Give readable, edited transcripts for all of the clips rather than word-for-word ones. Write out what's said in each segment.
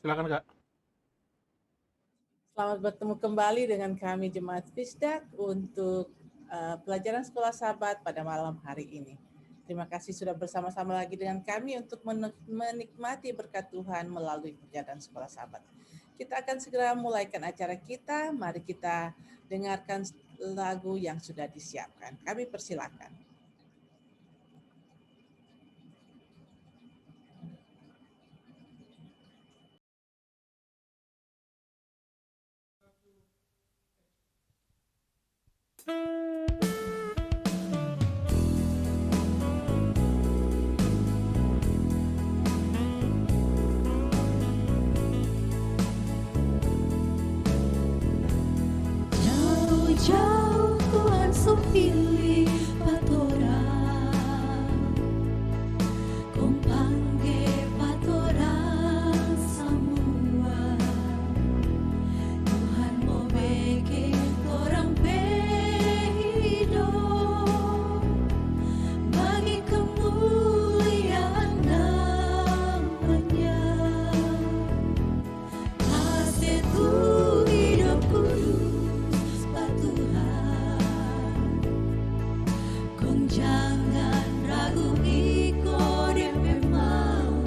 Silakan Kak. Selamat bertemu kembali dengan kami Jemaat Fisdak untuk pelajaran Sekolah Sahabat pada malam hari ini. Terima kasih sudah bersama-sama lagi dengan kami untuk menikmati berkat Tuhan melalui perjalanan Sekolah Sahabat. Kita akan segera mulaikan acara kita. Mari kita dengarkan lagu yang sudah disiapkan. Kami persilakan. Jauh-jauh Tuhan supili patorang, kong pangge patorang semua. Tuhan mo bikin orang hidup bagi kemuliaan namanya. Kasih Tuhan hidup kudus Tuhan, kong jangan ragu ikut dia memang.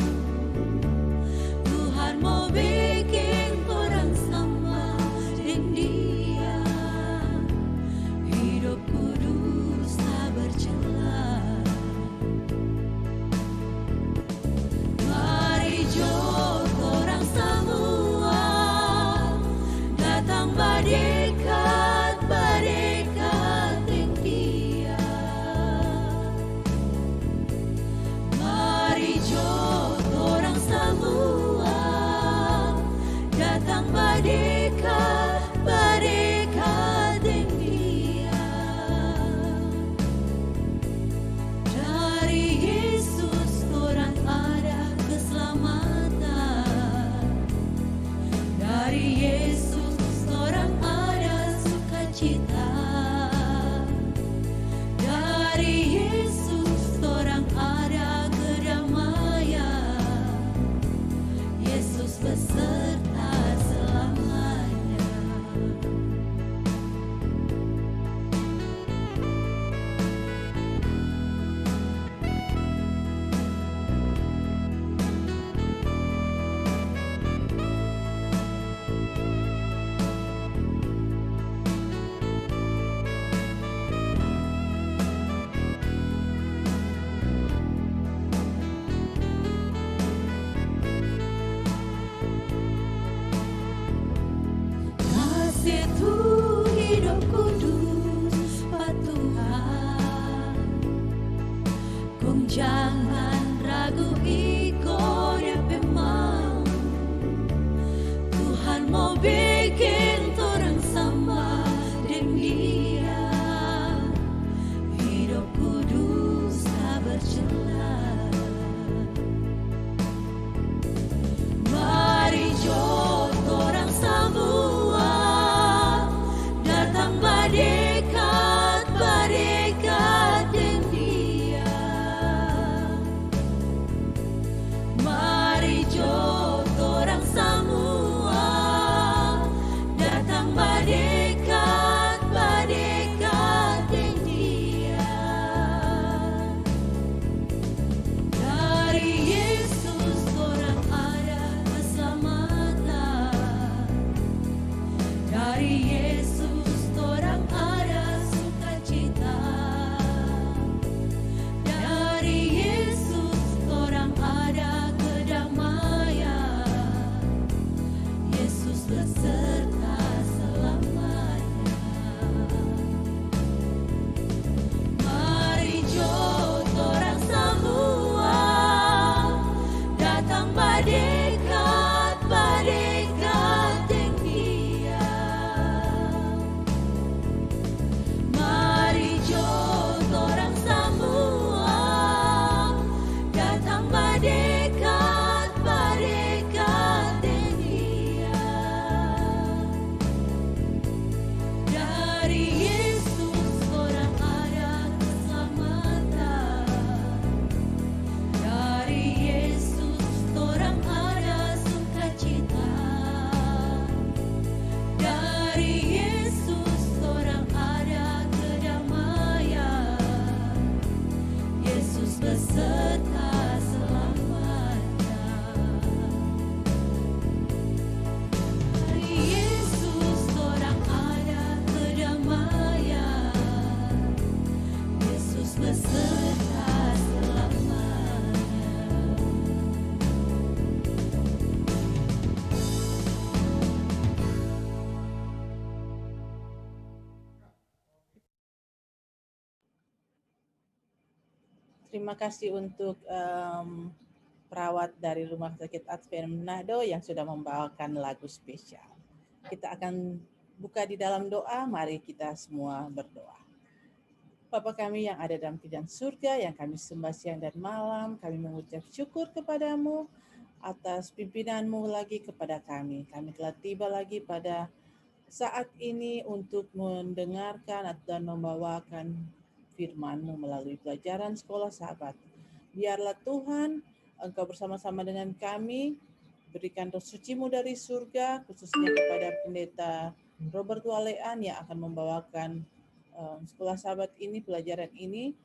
Tuhan mau bikin orang sama dengan dia, hidup kudus tak bercela. Mari jauh orang semua datang berdekat dengan dia. Mari jauh orang semua datang berdekat dengan dia. Dari Yesus orang ada keselamatan, dari Yesus orang ada sukacita, dari Yesus orang ada kedamaian, Yesus beserta selamanya. Terima kasih untuk perawat dari Rumah Sakit Advent Manado yang sudah membawakan lagu spesial. Kita akan buka di dalam doa, mari kita semua berdoa. Bapa kami yang ada dalam kerajaan surga, yang kami sembah siang dan malam, kami mengucap syukur kepadamu atas pimpinanmu lagi kepada kami. Kami telah tiba lagi pada saat ini untuk mendengarkan dan membawakan firman-Mu melalui pelajaran sekolah sahabat. Biarlah Tuhan, Engkau bersama-sama dengan kami, berikan roh suci-Mu dari surga, khususnya kepada pendeta Robert Walean yang akan membawakan sekolah sahabat ini, pelajaran ini,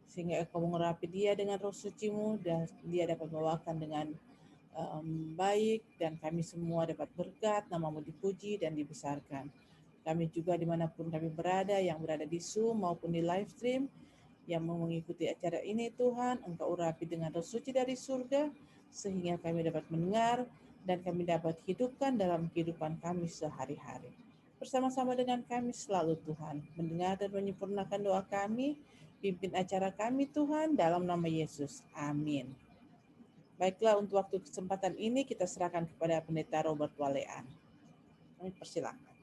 sehingga Engkau mengurapi dia dengan roh suci-Mu dan dia dapat membawakan dengan baik, dan kami semua dapat berkat, nama-Mu dipuji dan dibesarkan. Kami juga dimanapun kami berada, yang berada di Zoom maupun di live stream, yang mau mengikuti acara ini, Tuhan, Engkau urapi dengan roh suci dari surga, sehingga kami dapat mendengar dan kami dapat hidupkan dalam kehidupan kami sehari-hari. Bersama-sama dengan kami selalu, Tuhan, mendengar dan menyempurnakan doa kami, pimpin acara kami, Tuhan, dalam nama Yesus. Amin. Baiklah, untuk waktu kesempatan ini kita serahkan kepada Pendeta Robert Walean. Kami persilakan.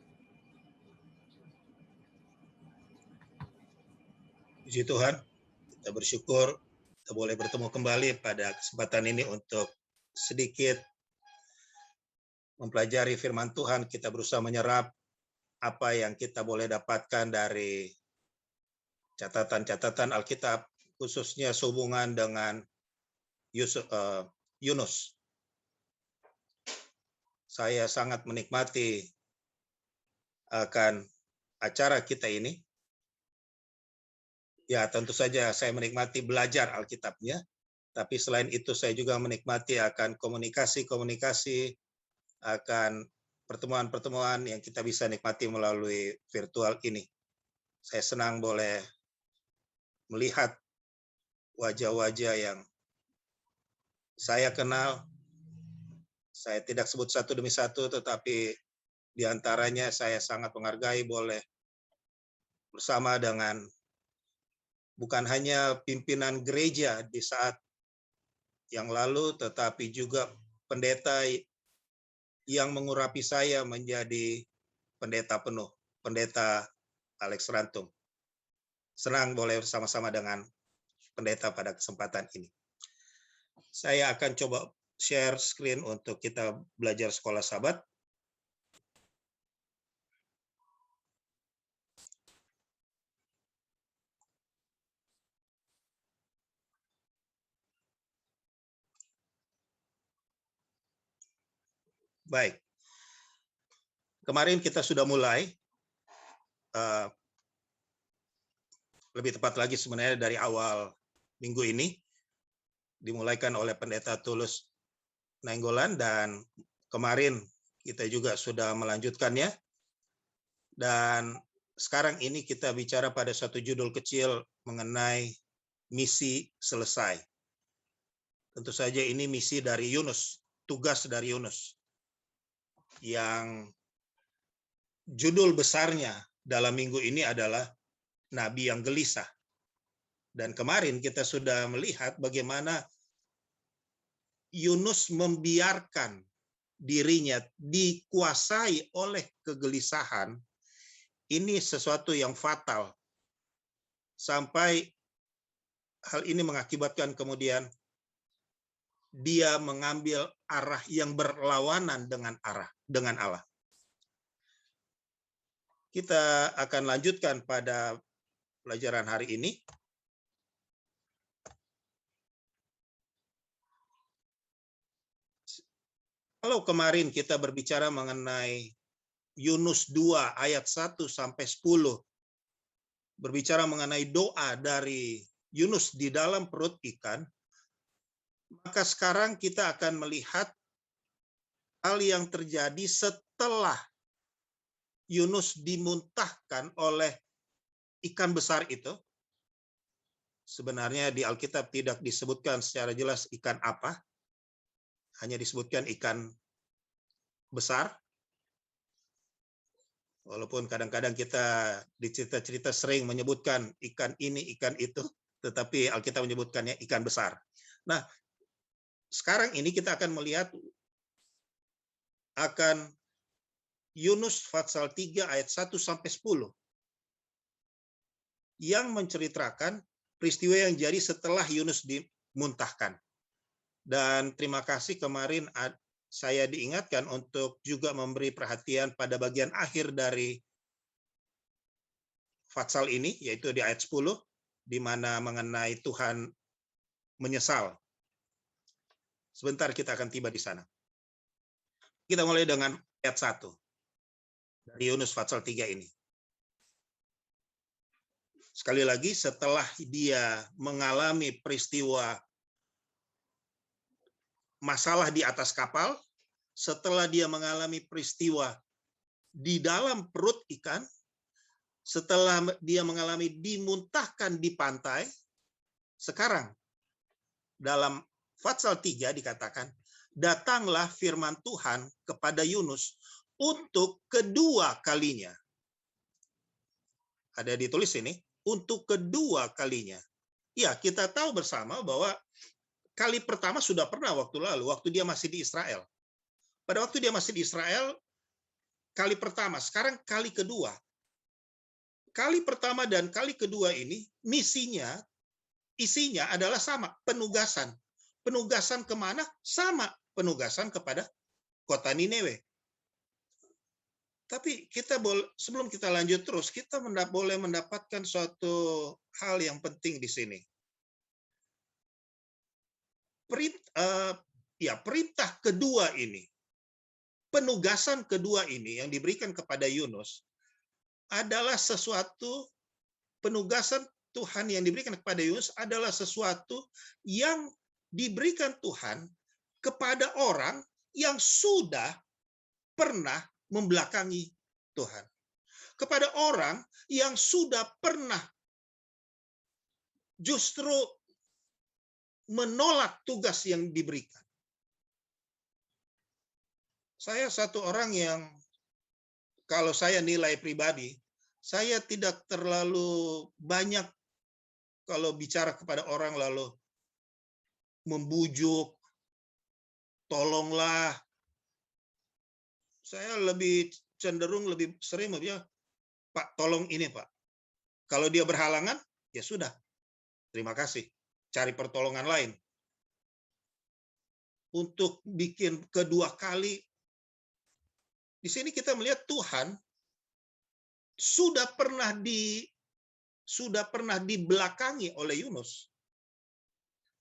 Puji Tuhan, kita bersyukur kita boleh bertemu kembali pada kesempatan ini untuk sedikit mempelajari firman Tuhan. Kita berusaha menyerap apa yang kita boleh dapatkan dari catatan-catatan Alkitab, khususnya sehubungan dengan Yunus. Saya sangat menikmati akan acara kita ini. Ya, tentu saja saya menikmati belajar Alkitabnya, tapi selain itu saya juga menikmati akan komunikasi, akan pertemuan-pertemuan yang kita bisa nikmati melalui virtual ini. Saya senang boleh melihat wajah-wajah yang saya kenal. Saya tidak sebut satu demi satu, tetapi di antaranya saya sangat menghargai boleh bersama dengan bukan hanya pimpinan gereja di saat yang lalu, tetapi juga pendeta yang mengurapi saya menjadi pendeta penuh, Pendeta Alex Rantum. Senang boleh bersama-sama dengan pendeta pada kesempatan ini. Saya akan coba share screen untuk kita belajar sekolah sahabat. Baik, kemarin kita sudah mulai, lebih tepat lagi sebenarnya dari awal minggu ini, dimulaikan oleh Pendeta Tulus Nainggolan, dan kemarin kita juga sudah melanjutkannya. Dan sekarang ini kita bicara pada satu judul kecil mengenai misi selesai. Tentu saja ini misi dari Yunus, tugas dari Yunus, yang judul besarnya dalam minggu ini adalah Nabi yang Gelisah. Dan kemarin kita sudah melihat bagaimana Yunus membiarkan dirinya dikuasai oleh kegelisahan. Ini sesuatu yang fatal. Sampai hal ini mengakibatkan kemudian dia mengambil arah yang berlawanan dengan Allah. Kita akan lanjutkan pada pelajaran hari ini. Kalau kemarin kita berbicara mengenai Yunus 2 ayat 1 sampai 10, berbicara mengenai doa dari Yunus di dalam perut ikan, maka sekarang kita akan melihat hal yang terjadi setelah Yunus dimuntahkan oleh ikan besar itu. Sebenarnya di Alkitab tidak disebutkan secara jelas ikan apa, hanya disebutkan ikan besar. Walaupun kadang-kadang kita di cerita-cerita sering menyebutkan ikan ini, ikan itu. tetapi Alkitab menyebutkannya ikan besar. Nah, sekarang ini kita akan melihat akan Yunus pasal 3 ayat 1 sampai 10 yang menceritakan peristiwa yang jadi setelah Yunus dimuntahkan. Dan terima kasih kemarin saya diingatkan untuk juga memberi perhatian pada bagian akhir dari pasal ini, yaitu di ayat 10, di mana mengenai Tuhan menyesal. Sebentar kita akan tiba di sana. Kita mulai dengan ayat 1 dari Yunus pasal 3 ini. Sekali lagi, setelah dia mengalami peristiwa masalah di atas kapal, setelah dia mengalami peristiwa di dalam perut ikan, setelah dia mengalami dimuntahkan di pantai, sekarang dalam pasal 3 dikatakan, datanglah firman Tuhan kepada Yunus untuk kedua kalinya. Ada ditulis ini, untuk kedua kalinya. Ya, kita tahu bersama bahwa kali pertama sudah pernah waktu lalu, waktu dia masih di Israel. Pada waktu dia masih di Israel, kali pertama, sekarang kali kedua. Kali pertama dan kali kedua ini, misinya, isinya adalah sama, penugasan. Penugasan kemana? Sama, penugasan kepada kota Nineve. Tapi kita sebelum kita lanjut terus, kita boleh mendapatkan suatu hal yang penting di sini. Perintah kedua ini, penugasan kedua ini yang diberikan kepada Yunus adalah sesuatu, penugasan Tuhan yang diberikan kepada Yunus adalah sesuatu yang diberikan Tuhan kepada orang yang sudah pernah membelakangi Tuhan. Kepada orang yang sudah pernah justru menolak tugas yang diberikan. Saya satu orang yang, kalau saya nilai pribadi, saya tidak terlalu banyak kalau bicara kepada orang lalu membujuk, tolonglah. Saya lebih cenderung lebih sering bilang, Pak, tolong ini Pak. Kalau dia berhalangan, ya sudah. Terima kasih. Cari pertolongan lain. Untuk bikin kedua kali, di sini kita melihat Tuhan sudah pernah dibelakangi oleh Yunus.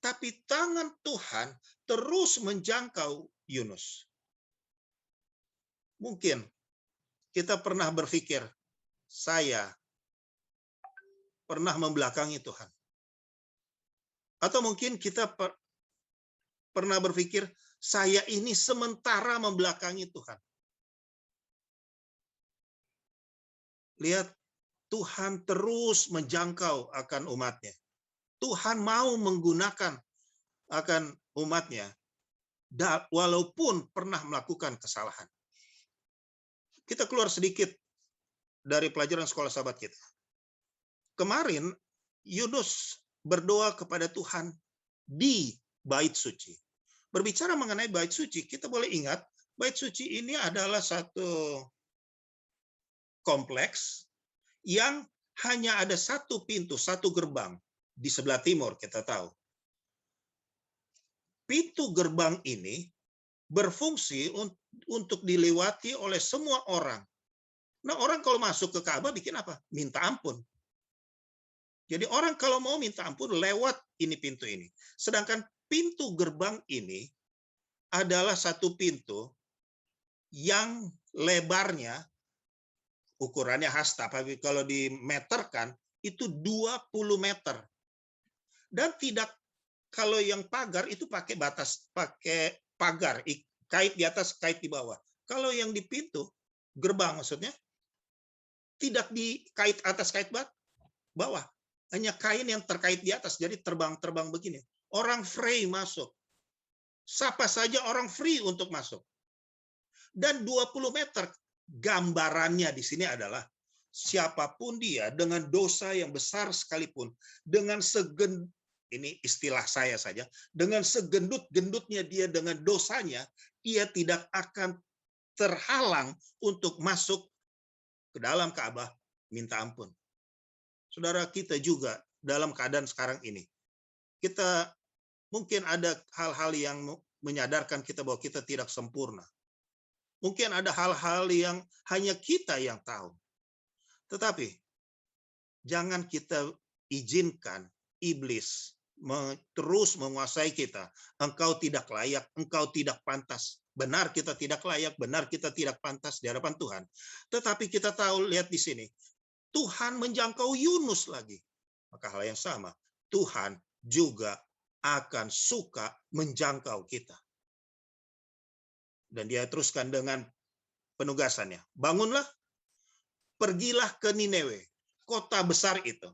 Tapi tangan Tuhan terus menjangkau Yunus. Mungkin kita pernah berpikir, saya pernah membelakangi Tuhan. Atau mungkin kita pernah berpikir, saya ini sementara membelakangi Tuhan. Lihat, Tuhan terus menjangkau akan umatnya. Tuhan mau menggunakan akan umatnya, walaupun pernah melakukan kesalahan. Kita keluar sedikit dari pelajaran sekolah sahabat kita. Kemarin, Yunus berdoa kepada Tuhan di Bait Suci. Berbicara mengenai Bait Suci, kita boleh ingat, Bait Suci ini adalah satu kompleks yang hanya ada satu pintu, satu gerbang di sebelah timur, kita tahu. Pintu gerbang ini berfungsi untuk dilewati oleh semua orang. Nah, orang kalau masuk ke Ka'bah bikin apa? Minta ampun. Jadi orang kalau mau minta ampun lewat ini pintu ini. Sedangkan pintu gerbang ini adalah satu pintu yang lebarnya, ukurannya hasta, tapi kalau dimeterkan itu 20 meter. Dan tidak, kalau yang pagar itu pakai pagar, kait di atas, kait di bawah. Kalau yang di pintu gerbang maksudnya tidak dikait atas, kait bawah. Hanya kain yang terkait di atas, jadi terbang-terbang begini. Orang free masuk. Siapa saja orang free untuk masuk. Dan 20 meter, gambarannya di sini adalah siapapun dia, dengan dosa yang besar sekalipun, dengan ini istilah saya saja, dengan segendut-gendutnya dia dengan dosanya, ia tidak akan terhalang untuk masuk ke dalam Ka'bah minta ampun. Saudara, kita juga dalam keadaan sekarang ini, kita mungkin ada hal-hal yang menyadarkan kita bahwa kita tidak sempurna. Mungkin ada hal-hal yang hanya kita yang tahu. Tetapi jangan kita izinkan iblis terus menguasai kita. Engkau tidak layak, engkau tidak pantas. Benar kita tidak layak, benar kita tidak pantas di hadapan Tuhan. Tetapi kita tahu, lihat di sini, Tuhan menjangkau Yunus lagi. Maka hal yang sama, Tuhan juga akan suka menjangkau kita. Dan dia teruskan dengan penugasannya. Bangunlah, pergilah ke Nineve, kota besar itu.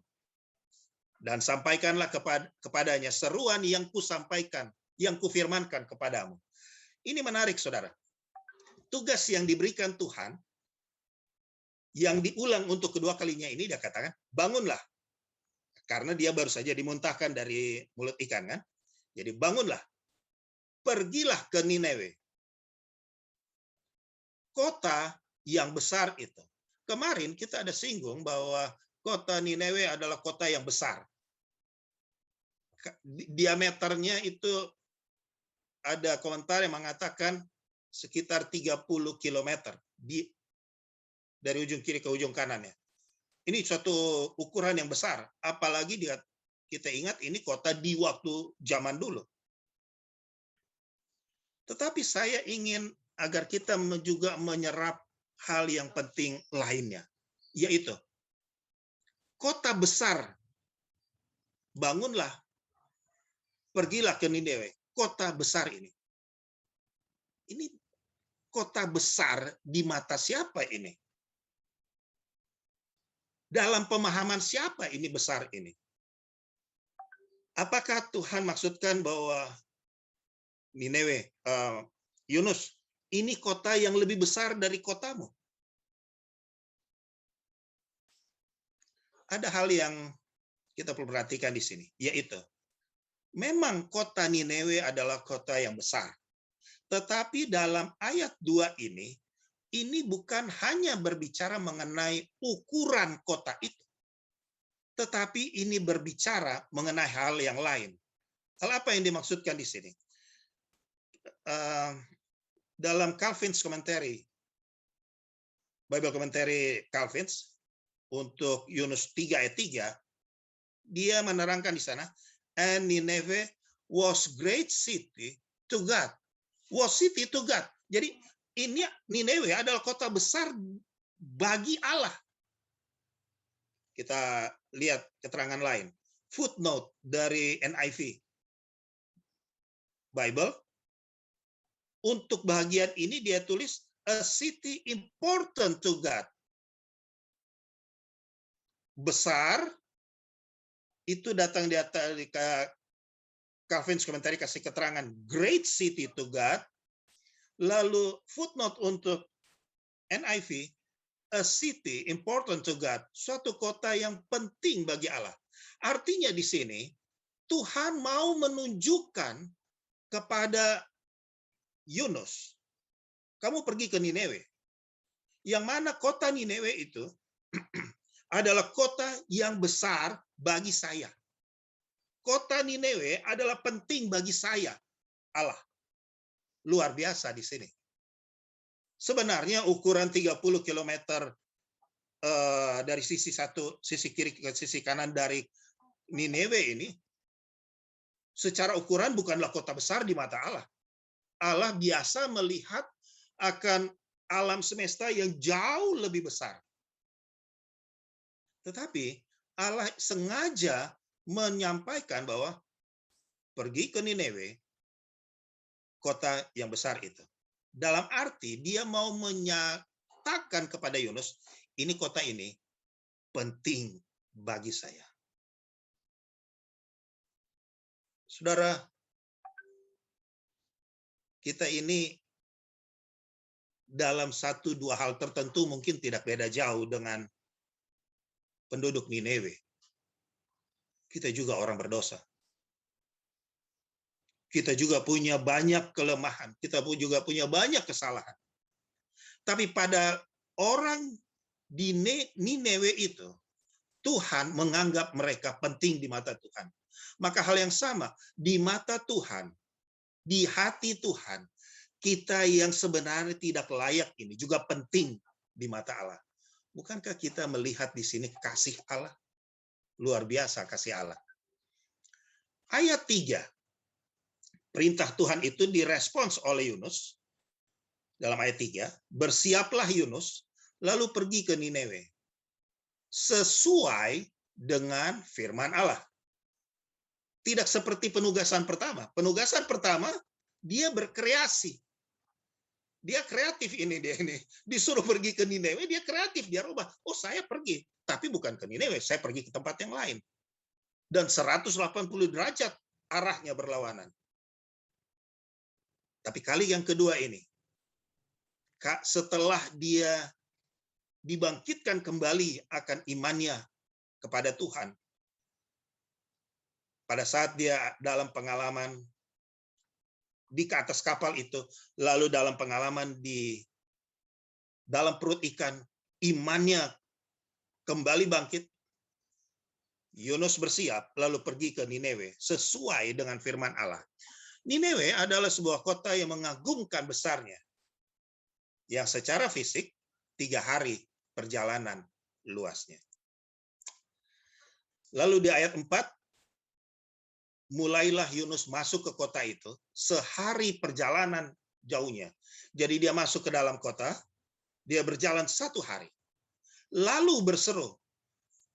Dan sampaikanlah kepadanya seruan yang kusampaikan, yang kufirmankan kepadamu. Ini menarik, saudara. Tugas yang diberikan Tuhan, yang diulang untuk kedua kalinya ini, dia katakan, bangunlah. Karena dia baru saja dimuntahkan dari mulut ikan, kan? Jadi bangunlah, pergilah ke Nineve, kota yang besar itu. Kemarin kita ada singgung bahwa kota Nineve adalah kota yang besar. Diameternya itu ada komentar yang mengatakan sekitar 30 km dari ujung kiri ke ujung kanannya. Ini suatu ukuran yang besar. Apalagi kita ingat ini kota di waktu zaman dulu. Tetapi saya ingin agar kita juga menyerap hal yang penting lainnya, yaitu kota besar. Bangunlah, pergilah ke Nineve, kota besar ini. Ini kota besar di mata siapa ini? Dalam pemahaman siapa ini besar ini? Apakah Tuhan maksudkan bahwa Nineve, Yunus, ini kota yang lebih besar dari kotamu? Ada hal yang kita perlu perhatikan di sini, yaitu memang kota Nineve adalah kota yang besar. Tetapi dalam ayat 2 ini bukan hanya berbicara mengenai ukuran kota itu, tetapi ini berbicara mengenai hal yang lain. Hal apa yang dimaksudkan di sini? Dalam Calvin's Commentary, Bible Commentary Calvin's, untuk Yunus 3 ayat 3, dia menerangkan di sana, and Nineveh was great city to God. Was city to God. Jadi ini Nineveh adalah kota besar bagi Allah. Kita lihat keterangan lain. Footnote dari NIV Bible. Untuk bagian ini dia tulis a city important to God. Besar itu datang di atas Calvin's Commentary kasih keterangan great city to God. Lalu footnote untuk NIV, a city important to God, suatu kota yang penting bagi Allah. Artinya di sini Tuhan mau menunjukkan kepada Yunus, kamu pergi ke Nineve. Yang mana kota Nineve itu adalah kota yang besar bagi saya. Kota Nineve adalah penting bagi saya, Allah. Luar biasa di sini. Sebenarnya ukuran 30 km dari sisi kiri ke sisi kanan dari Nineve ini, secara ukuran bukanlah kota besar di mata Allah. Allah biasa melihat akan alam semesta yang jauh lebih besar. Tetapi Allah sengaja menyampaikan bahwa pergi ke Nineve, kota yang besar itu. Dalam arti dia mau menyatakan kepada Yunus, ini kota ini penting bagi saya. Saudara, kita ini dalam 1-2 hal tertentu mungkin tidak beda jauh dengan penduduk Nineve. Kita juga orang berdosa. Kita juga punya banyak kelemahan. Kita juga punya banyak kesalahan. Tapi pada orang di Nineve itu, Tuhan menganggap mereka penting di mata Tuhan. Maka hal yang sama, di mata Tuhan, di hati Tuhan, kita yang sebenarnya tidak layak ini juga penting di mata Allah. Bukankah kita melihat di sini kasih Allah? Luar biasa kasih Allah. Ayat 3. Perintah Tuhan itu direspons oleh Yunus. Dalam ayat 3, bersiaplah Yunus, lalu pergi ke Nineve. Sesuai dengan firman Allah. Tidak seperti penugasan pertama. Penugasan pertama, dia berkreasi. Dia kreatif ini, dia ini. Disuruh pergi ke Nineve, dia kreatif, dia rubah. Oh, saya pergi. Tapi bukan ke Nineve, saya pergi ke tempat yang lain. Dan 180 derajat arahnya berlawanan. Tapi kali yang kedua ini, setelah dia dibangkitkan kembali akan imannya kepada Tuhan, pada saat dia dalam pengalaman di atas kapal itu, lalu dalam pengalaman di dalam perut ikan, imannya kembali bangkit, Yunus bersiap lalu pergi ke Nineve sesuai dengan firman Allah. Nineve adalah sebuah kota yang mengagumkan besarnya, yang secara fisik 3 hari perjalanan luasnya. Lalu di ayat 4, mulailah Yunus masuk ke kota itu, sehari perjalanan jauhnya. Jadi dia masuk ke dalam kota, dia berjalan 1 hari. Lalu berseru,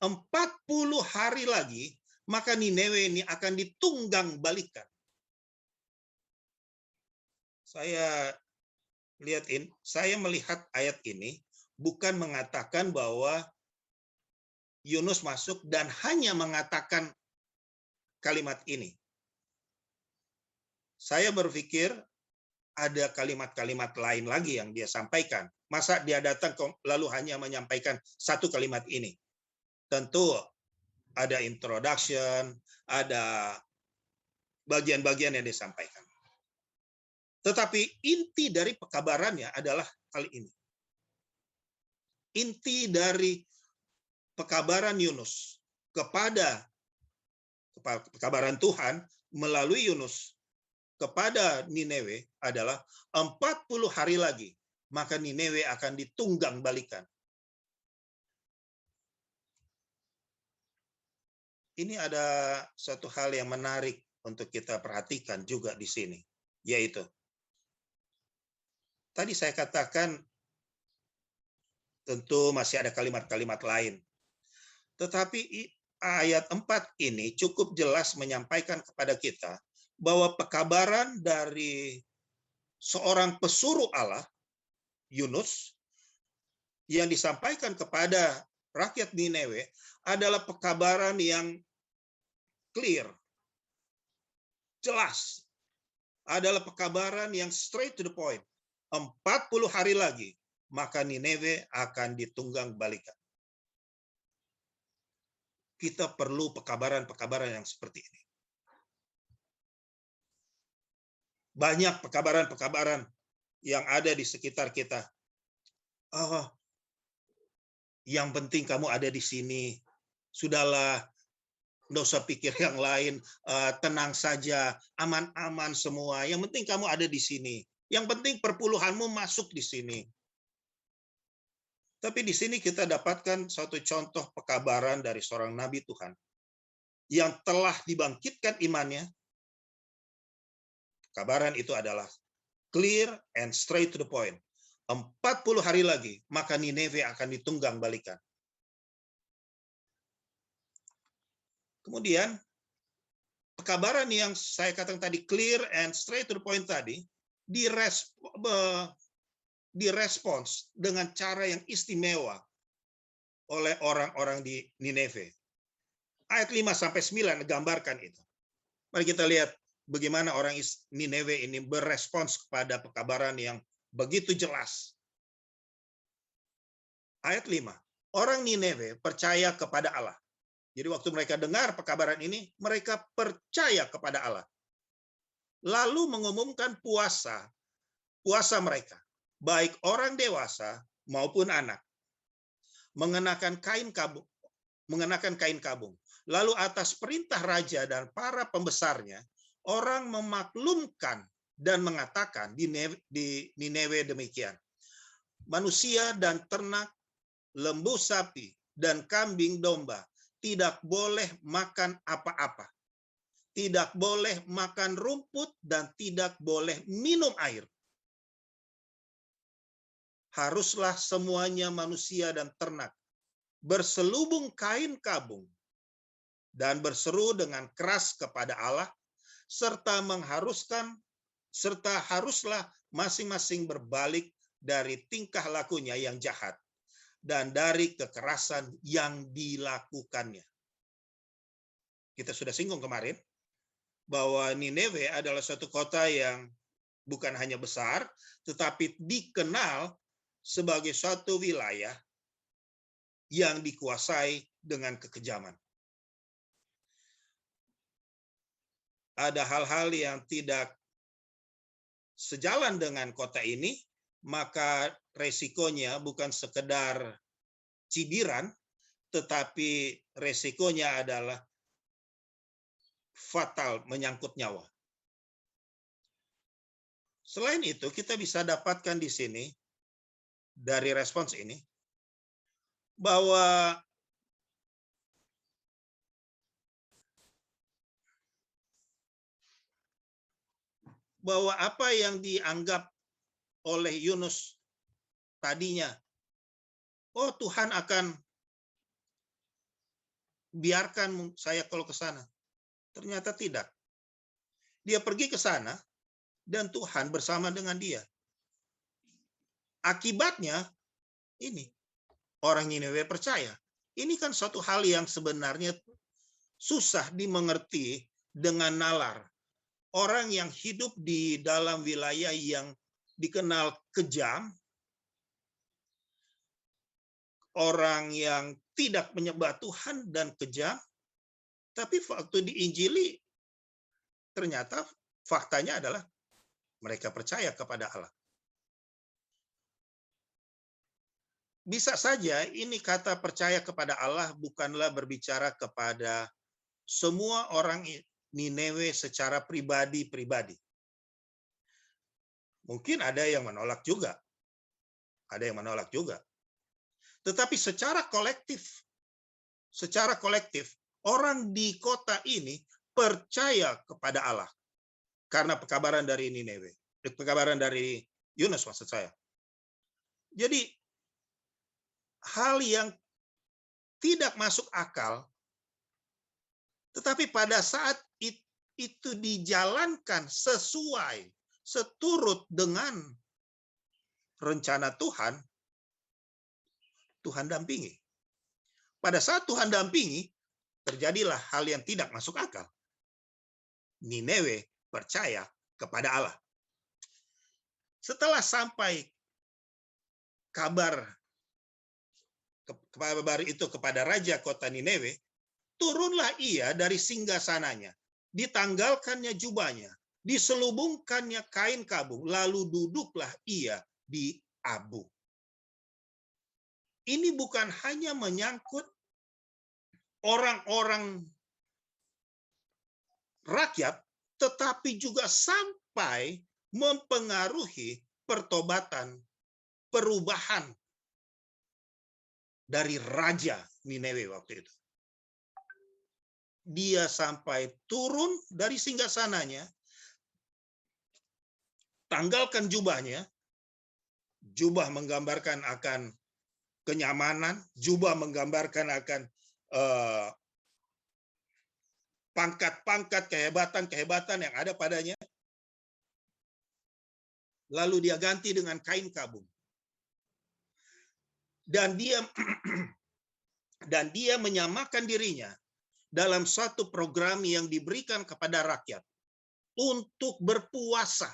40 hari lagi, maka Nineve ini akan ditunggang balikan. Saya melihat ayat ini bukan mengatakan bahwa Yunus masuk dan hanya mengatakan kalimat ini. Saya berpikir ada kalimat-kalimat lain lagi yang dia sampaikan. Masa dia datang lalu hanya menyampaikan 1 kalimat ini? Tentu ada introduction, ada bagian-bagian yang disampaikan. Tetapi inti dari pekabarannya adalah hal ini. Inti dari pekabaran Yunus pekabaran Tuhan melalui Yunus kepada Nineve adalah 40 hari lagi, maka Nineve akan ditunggang balikan. Ini ada satu hal yang menarik untuk kita perhatikan juga di sini, yaitu tadi saya katakan tentu masih ada kalimat-kalimat lain. Tetapi ayat 4 ini cukup jelas menyampaikan kepada kita bahwa pekabaran dari seorang pesuruh Allah, Yunus, yang disampaikan kepada rakyat Nineve adalah pekabaran yang clear, jelas. Adalah pekabaran yang straight to the point. 40 hari lagi, maka Nineve akan ditunggang balikan. Kita perlu pekabaran-pekabaran yang seperti ini. Banyak pekabaran-pekabaran yang ada di sekitar kita. Oh, yang penting kamu ada di sini. Sudahlah, nggak usah pikir yang lain. Tenang saja, aman-aman semua. Yang penting kamu ada di sini. Yang penting perpuluhanmu masuk di sini. Tapi di sini kita dapatkan suatu contoh pekabaran dari seorang nabi Tuhan yang telah dibangkitkan imannya. Pekabaran itu adalah clear and straight to the point. 40 hari lagi, maka Nineve akan ditunggang balikan. Kemudian, pekabaran yang saya katakan tadi clear and straight to the point tadi, direspons dengan cara yang istimewa oleh orang-orang di Nineve. Ayat 5-9 gambarkan itu. Mari kita lihat bagaimana orang Nineve ini berespons kepada pekabaran yang begitu jelas. Ayat 5. Orang Nineve percaya kepada Allah. Jadi waktu mereka dengar pekabaran ini, mereka percaya kepada Allah. Lalu mengumumkan puasa mereka, baik orang dewasa maupun anak, mengenakan kain kabung. Lalu atas perintah raja dan para pembesarnya, orang memaklumkan dan mengatakan di Nineve demikian. Manusia dan ternak, lembu sapi, dan kambing domba tidak boleh makan apa-apa. Tidak boleh makan rumput dan tidak boleh minum air. Haruslah semuanya manusia dan ternak berselubung kain kabung dan berseru dengan keras kepada Allah, serta haruslah masing-masing berbalik dari tingkah lakunya yang jahat dan dari kekerasan yang dilakukannya. Kita sudah singgung kemarin bahwa Nineve adalah suatu kota yang bukan hanya besar, tetapi dikenal sebagai suatu wilayah yang dikuasai dengan kekejaman. Ada hal-hal yang tidak sejalan dengan kota ini, maka resikonya bukan sekedar cibiran, tetapi resikonya adalah fatal, menyangkut nyawa. Selain itu, kita bisa dapatkan di sini, dari respons ini, bahwa apa yang dianggap oleh Yunus tadinya, oh Tuhan akan biarkan saya kalau ke sana. Ternyata tidak. Dia pergi ke sana dan Tuhan bersama dengan dia. Akibatnya ini, orang Nineve percaya. Ini kan suatu hal yang sebenarnya susah dimengerti dengan nalar. Orang yang hidup di dalam wilayah yang dikenal kejam, orang yang tidak menyembah Tuhan dan kejam, tapi waktu diinjili, ternyata faktanya adalah mereka percaya kepada Allah. Bisa saja ini kata percaya kepada Allah bukanlah berbicara kepada semua orang Nineve secara pribadi-pribadi. Mungkin ada yang menolak juga. Ada yang menolak juga. Tetapi secara kolektif, orang di kota ini percaya kepada Allah. Karena pekabaran dari Nineve. Pekabaran dari Yunus maksud saya. Jadi, hal yang tidak masuk akal, tetapi pada saat itu dijalankan seturut dengan rencana Tuhan, Tuhan dampingi. Pada saat Tuhan dampingi, terjadilah hal yang tidak masuk akal. Nineve percaya kepada Allah. Setelah sampai kabar itu kepada raja kota Nineve, turunlah ia dari singgasananya, ditanggalkannya jubahnya, diselubungkannya kain kabung, lalu duduklah ia di abu. Ini bukan hanya menyangkut orang-orang rakyat, tetapi juga sampai mempengaruhi pertobatan, perubahan dari raja Nineve waktu itu. Dia sampai turun dari singgasananya, tanggalkan jubahnya. Jubah menggambarkan akan kenyamanan, jubah menggambarkan akan pangkat-pangkat, kehebatan yang ada padanya. Lalu dia ganti dengan kain kabung. Dan dia menyamakan dirinya dalam suatu program yang diberikan kepada rakyat untuk berpuasa.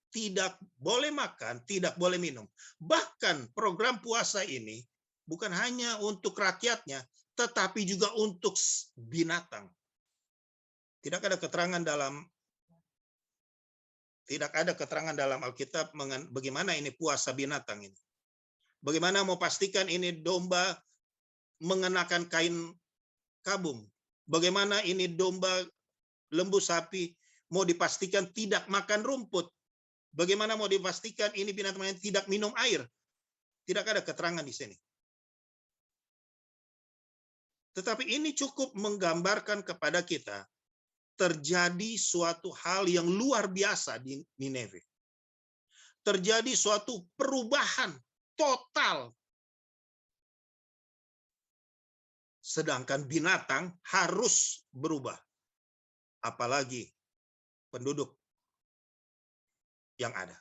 tidak boleh makan, tidak boleh minum. Bahkan program puasa ini bukan hanya untuk rakyatnya, tetapi juga untuk binatang. Tidak ada keterangan dalam Alkitab bagaimana ini puasa binatang ini. Bagaimana mau pastikan ini domba mengenakan kain kabung. Bagaimana ini domba, lembu, sapi mau dipastikan tidak makan rumput. Bagaimana mau dipastikan ini binatang yang tidak minum air. Tidak ada keterangan di sini. Tetapi ini cukup menggambarkan kepada kita terjadi suatu hal yang luar biasa di Nineve. Terjadi suatu perubahan total. Sedangkan binatang harus berubah. Apalagi penduduk yang ada.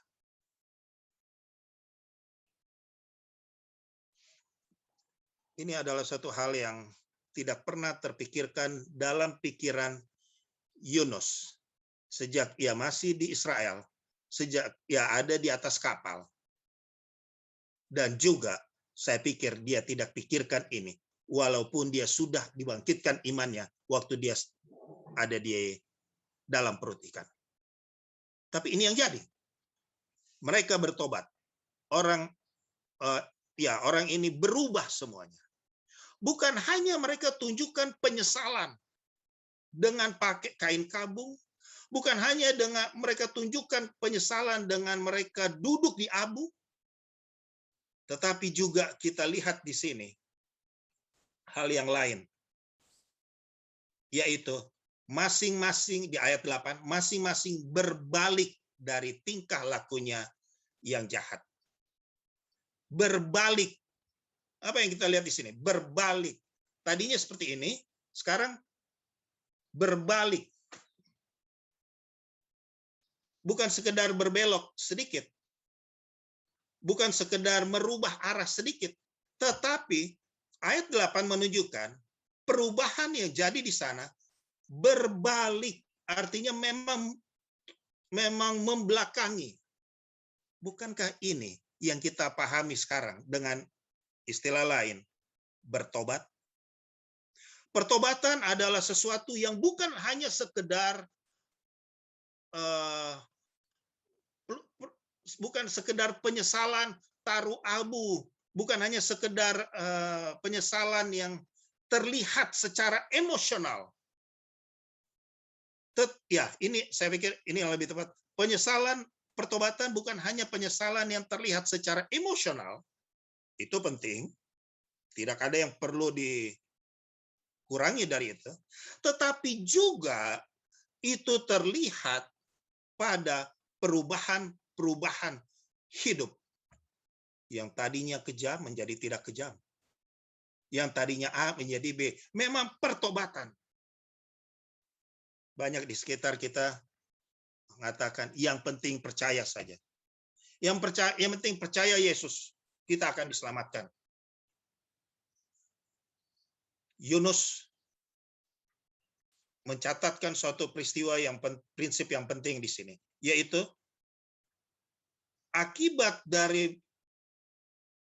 Ini adalah satu hal yang tidak pernah terpikirkan dalam pikiran Yunus sejak ia masih di Israel, sejak ia ada di atas kapal. Dan juga saya pikir dia tidak pikirkan ini, walaupun dia sudah dibangkitkan imannya waktu dia ada di dalam perut ikan. Tapi ini yang jadi. Mereka bertobat. Orang ini berubah semuanya. Bukan hanya mereka tunjukkan penyesalan dengan pakai kain kabung, bukan hanya dengan mereka tunjukkan penyesalan dengan mereka duduk di abu, tetapi juga kita lihat di sini hal yang lain, yaitu masing-masing di ayat 8, masing-masing berbalik dari tingkah lakunya yang jahat. Berbalik. Apa yang kita lihat di sini? Berbalik. Tadinya seperti ini, sekarang berbalik. Bukan sekedar berbelok sedikit. Bukan sekedar merubah arah sedikit. Tetapi ayat 8 menunjukkan perubahan yang jadi di sana berbalik. Artinya memang membelakangi. Bukankah ini yang kita pahami sekarang dengan istilah lain, bertobat? Pertobatan adalah sesuatu yang bukan hanya sekedar penyesalan taruh abu, bukan hanya sekedar penyesalan yang terlihat secara emosional. Ini saya pikir ini yang lebih tepat. Penyesalan pertobatan bukan hanya penyesalan yang terlihat secara emosional. Itu penting. Tidak ada yang perlu dikurangi dari itu. Tetapi juga itu terlihat pada perubahan hidup. Yang tadinya kejam menjadi tidak kejam. Yang tadinya A menjadi B. Memang pertobatan. Banyak di sekitar kita mengatakan yang penting percaya saja. Yang penting percaya Yesus, kita akan diselamatkan. Yunus mencatatkan suatu peristiwa prinsip yang penting di sini, yaitu akibat dari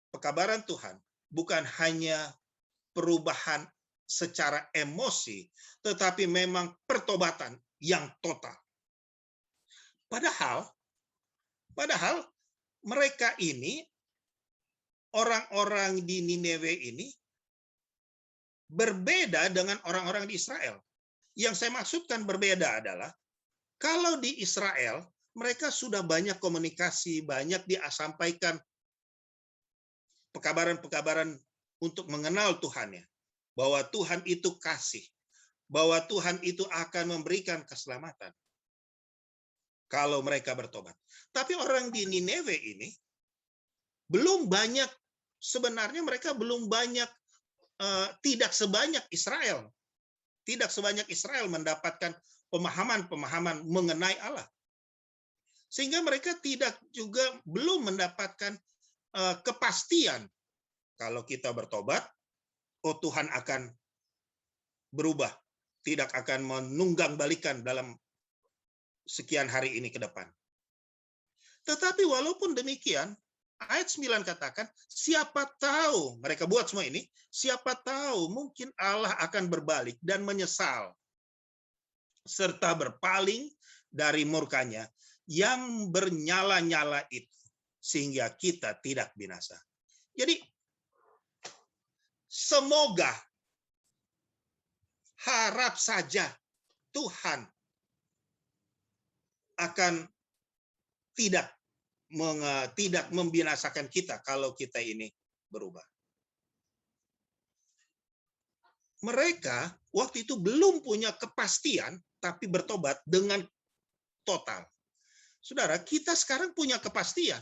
pekabaran Tuhan bukan hanya perubahan secara emosi, tetapi memang pertobatan yang total. Padahal mereka ini, orang-orang di Nineve ini, berbeda dengan orang-orang di Israel. Yang saya maksudkan berbeda adalah, kalau di Israel, mereka sudah banyak komunikasi, banyak disampaikan pekabaran-pekabaran untuk mengenal Tuhannya. Bahwa Tuhan itu kasih. Bahwa Tuhan itu akan memberikan keselamatan. Kalau mereka bertobat. Tapi orang di Nineve ini belum banyak, sebenarnya mereka belum banyak, tidak sebanyak Israel. Tidak sebanyak Israel mendapatkan pemahaman-pemahaman mengenai Allah. Sehingga mereka belum mendapatkan kepastian. Kalau kita bertobat, Tuhan akan berubah. Tidak akan menunggang balikan dalam sekian hari ini ke depan. Tetapi walaupun demikian, ayat 9 katakan, siapa tahu, mereka buat semua ini, siapa tahu mungkin Allah akan berbalik dan menyesal, serta berpaling dari murkanya yang bernyala-nyala itu, sehingga kita tidak binasa. Jadi, semoga, harap saja Tuhan akan tidak membinasakan kita kalau kita ini berubah. Mereka waktu itu belum punya kepastian, tapi bertobat dengan total. Saudara, kita sekarang punya kepastian.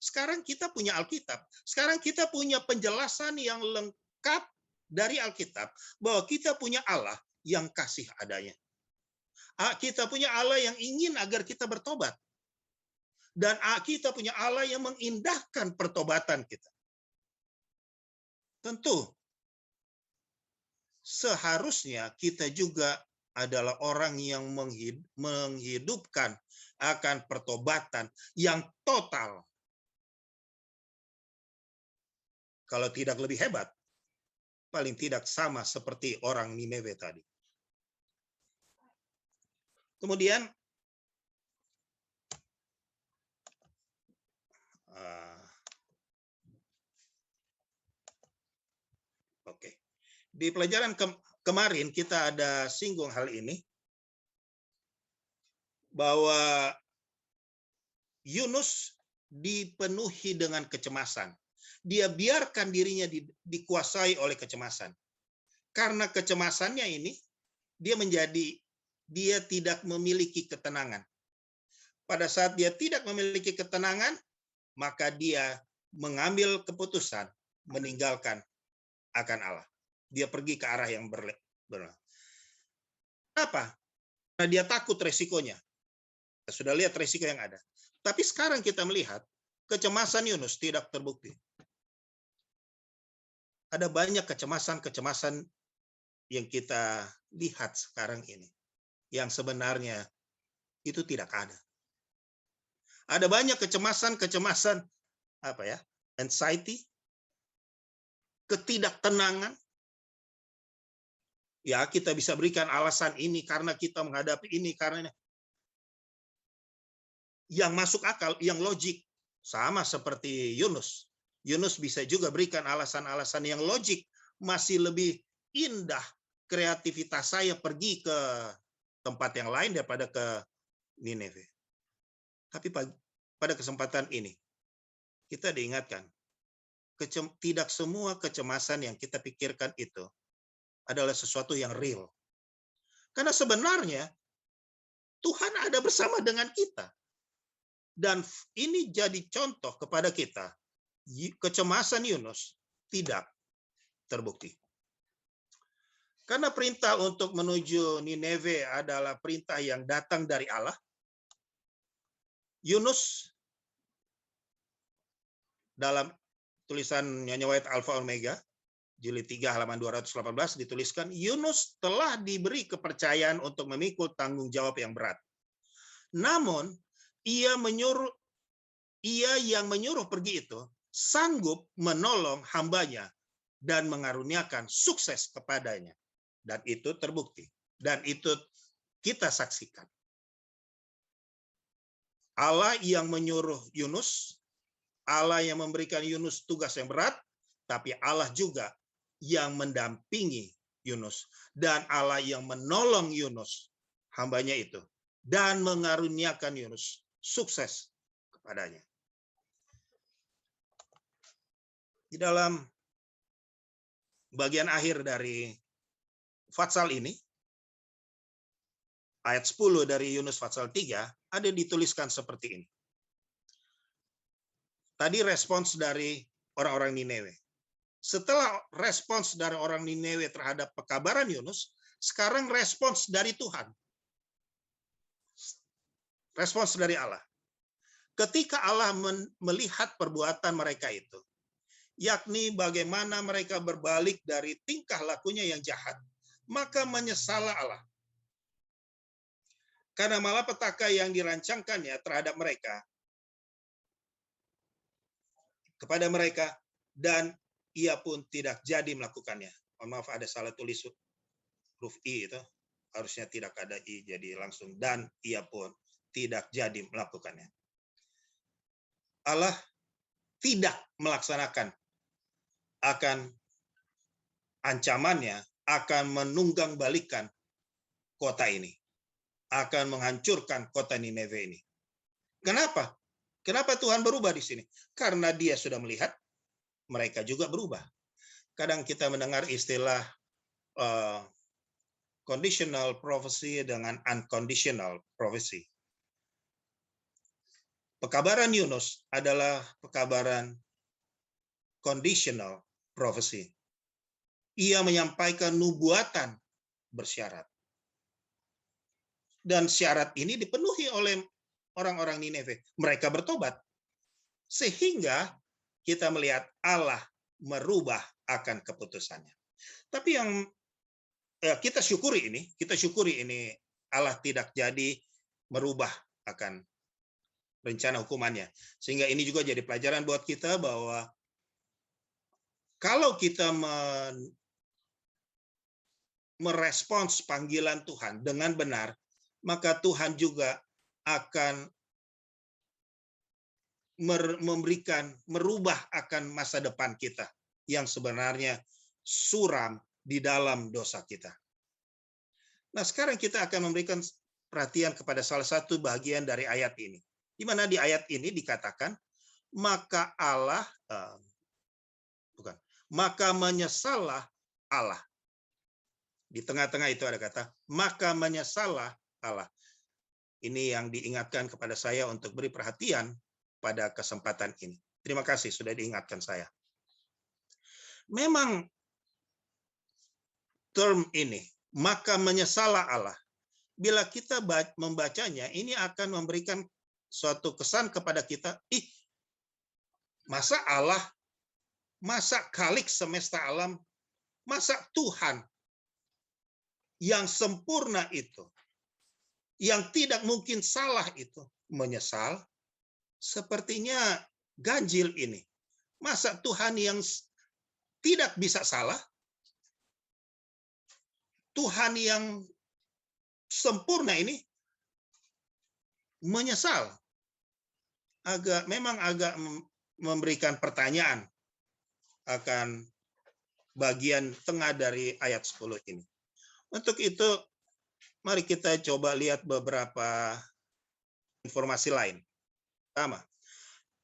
Sekarang kita punya Alkitab. Sekarang kita punya penjelasan yang lengkap dari Alkitab bahwa kita punya Allah yang kasih adanya. Kita punya Allah yang ingin agar kita bertobat. Dan kita punya Allah yang mengindahkan pertobatan kita. Tentu, seharusnya kita juga adalah orang yang menghidupkan akan pertobatan yang total. Kalau tidak lebih hebat, paling tidak sama seperti orang Nineve tadi. Kemudian, di pelajaran kemarin kita ada singgung hal ini, bahwa Yunus dipenuhi dengan kecemasan. Dia biarkan dirinya dikuasai oleh kecemasan. Karena kecemasannya ini, dia tidak memiliki ketenangan. Pada saat dia tidak memiliki ketenangan, maka dia mengambil keputusan meninggalkan akan Allah. Dia pergi ke arah yang benar. Kenapa? Karena dia takut resikonya. Kita sudah lihat resiko yang ada. Tapi sekarang kita melihat kecemasan Yunus tidak terbukti. Ada banyak kecemasan-kecemasan yang kita lihat sekarang ini, yang sebenarnya itu tidak ada. Ada banyak kecemasan-kecemasan, anxiety, ketidaktenangan. Ya, kita bisa berikan alasan ini karena kita menghadapi ini, karena yang masuk akal, yang logik, sama seperti Yunus. Yunus bisa juga berikan alasan-alasan yang logik, masih lebih indah kreativitas saya pergi ke tempat yang lain daripada ke Nineve. Tapi pada kesempatan ini, kita diingatkan, tidak semua kecemasan yang kita pikirkan itu adalah sesuatu yang real. Karena sebenarnya Tuhan ada bersama dengan kita. Dan ini jadi contoh kepada kita. Kecemasan Yunus tidak terbukti. Karena perintah untuk menuju Nineve adalah perintah yang datang dari Allah. Yunus dalam tulisan Nyonya White Alpha Omega, jilid 3 halaman 218 dituliskan, Yunus telah diberi kepercayaan untuk memikul tanggung jawab yang berat. Namun, ia yang menyuruh pergi itu sanggup menolong hambanya dan mengaruniakan sukses kepadanya. Dan itu terbukti. Dan itu kita saksikan. Allah yang menyuruh Yunus, Allah yang memberikan Yunus tugas yang berat, tapi Allah juga yang mendampingi Yunus. Dan Allah yang menolong Yunus, hambanya itu. Dan mengaruniakan Yunus sukses kepadanya. Di dalam bagian akhir dari Fatsal ini, ayat 10 dari Yunus Fatsal 3, ada dituliskan seperti ini. Tadi respons dari orang-orang Nineve. Setelah respons dari orang Nineve terhadap pekabaran Yunus, sekarang respons dari Tuhan. Respons dari Allah. Ketika Allah melihat perbuatan mereka itu, yakni bagaimana mereka berbalik dari tingkah lakunya yang jahat, maka menyesallah Allah. Karena malapetaka yang dirancangkannya terhadap mereka kepada mereka, dan ia pun tidak jadi melakukannya. Mohon maaf, ada salah tulis huruf I itu. Harusnya tidak ada I, jadi langsung dan ia pun tidak jadi melakukannya. Allah tidak melaksanakan akan ancamannya, akan menunggang balikan kota ini, akan menghancurkan kota Nineve ini. Kenapa? Kenapa Tuhan berubah di sini? Karena Dia sudah melihat mereka juga berubah. Kadang kita mendengar istilah conditional prophecy dengan unconditional prophecy. Pekabaran Yunus adalah pekabaran conditional prophecy. Ia menyampaikan nubuatan bersyarat. Dan syarat ini dipenuhi oleh orang-orang Nineve. Mereka bertobat. Sehingga kita melihat Allah merubah akan keputusannya. Tapi yang kita syukuri ini Allah tidak jadi merubah akan rencana hukumannya. Sehingga ini juga jadi pelajaran buat kita bahwa kalau kita merespons panggilan Tuhan dengan benar, maka Tuhan juga akan merubah akan masa depan kita yang sebenarnya suram di dalam dosa kita. Nah, sekarang kita akan memberikan perhatian kepada salah satu bagian dari ayat ini. Di mana di ayat ini dikatakan, maka menyesallah Allah. Di tengah-tengah itu ada kata, maka menyesallah Allah. Ini yang diingatkan kepada saya untuk beri perhatian pada kesempatan ini. Terima kasih sudah diingatkan saya. Memang term ini, maka menyesallah Allah. Bila kita membacanya, ini akan memberikan suatu kesan kepada kita, masa Allah, masa Khalik semesta alam, masa Tuhan yang sempurna itu, yang tidak mungkin salah itu, menyesal? Sepertinya ganjil ini. Masa Tuhan yang tidak bisa salah, Tuhan yang sempurna ini menyesal? Memang agak memberikan pertanyaan akan bagian tengah dari ayat 10 ini. Untuk itu, mari kita coba lihat beberapa informasi lain. Pertama,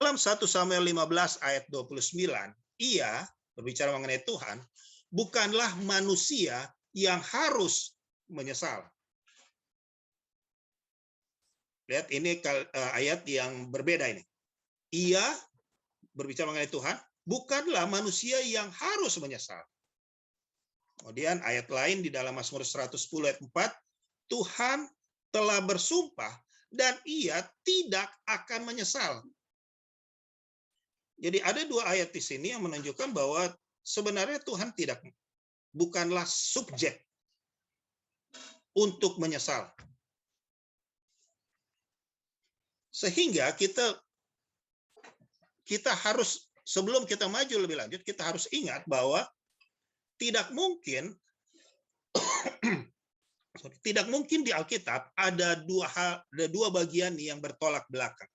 dalam 1 Samuel 15 ayat 29, ia berbicara mengenai Tuhan, bukanlah manusia yang harus menyesal. Lihat, ini ayat yang berbeda ini. Ia berbicara mengenai Tuhan, bukanlah manusia yang harus menyesal. Kemudian ayat lain di dalam Mazmur 110 ayat 4, Tuhan telah bersumpah dan ia tidak akan menyesal. Jadi ada dua ayat di sini yang menunjukkan bahwa sebenarnya Tuhan bukanlah subjek untuk menyesal. Sehingga kita harus, sebelum kita maju lebih lanjut, kita harus ingat bahwa tidak mungkin di Alkitab ada dua bagian yang bertolak belakang.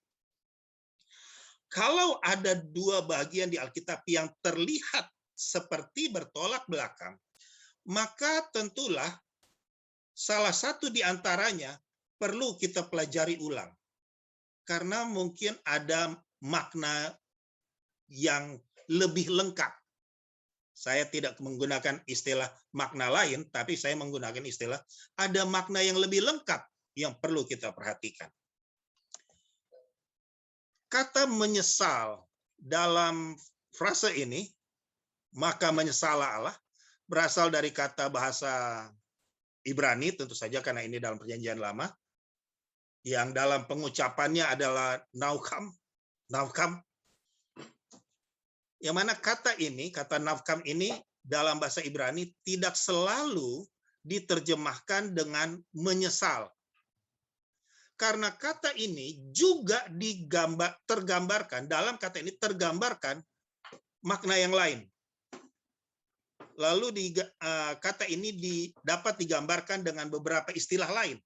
Kalau ada dua bagian di Alkitab yang terlihat seperti bertolak belakang, maka tentulah salah satu di antaranya perlu kita pelajari ulang. Karena mungkin ada makna yang lebih lengkap. Saya tidak menggunakan istilah makna lain, tapi saya menggunakan istilah ada makna yang lebih lengkap yang perlu kita perhatikan. Kata menyesal dalam frase ini, maka menyesallah Allah, berasal dari kata bahasa Ibrani, tentu saja karena ini dalam Perjanjian Lama, yang dalam pengucapannya adalah naukam. Yang mana kata nafkam ini dalam bahasa Ibrani tidak selalu diterjemahkan dengan menyesal. Karena kata ini juga tergambarkan, dalam kata ini tergambarkan makna yang lain. Lalu kata ini dapat digambarkan dengan beberapa istilah lain.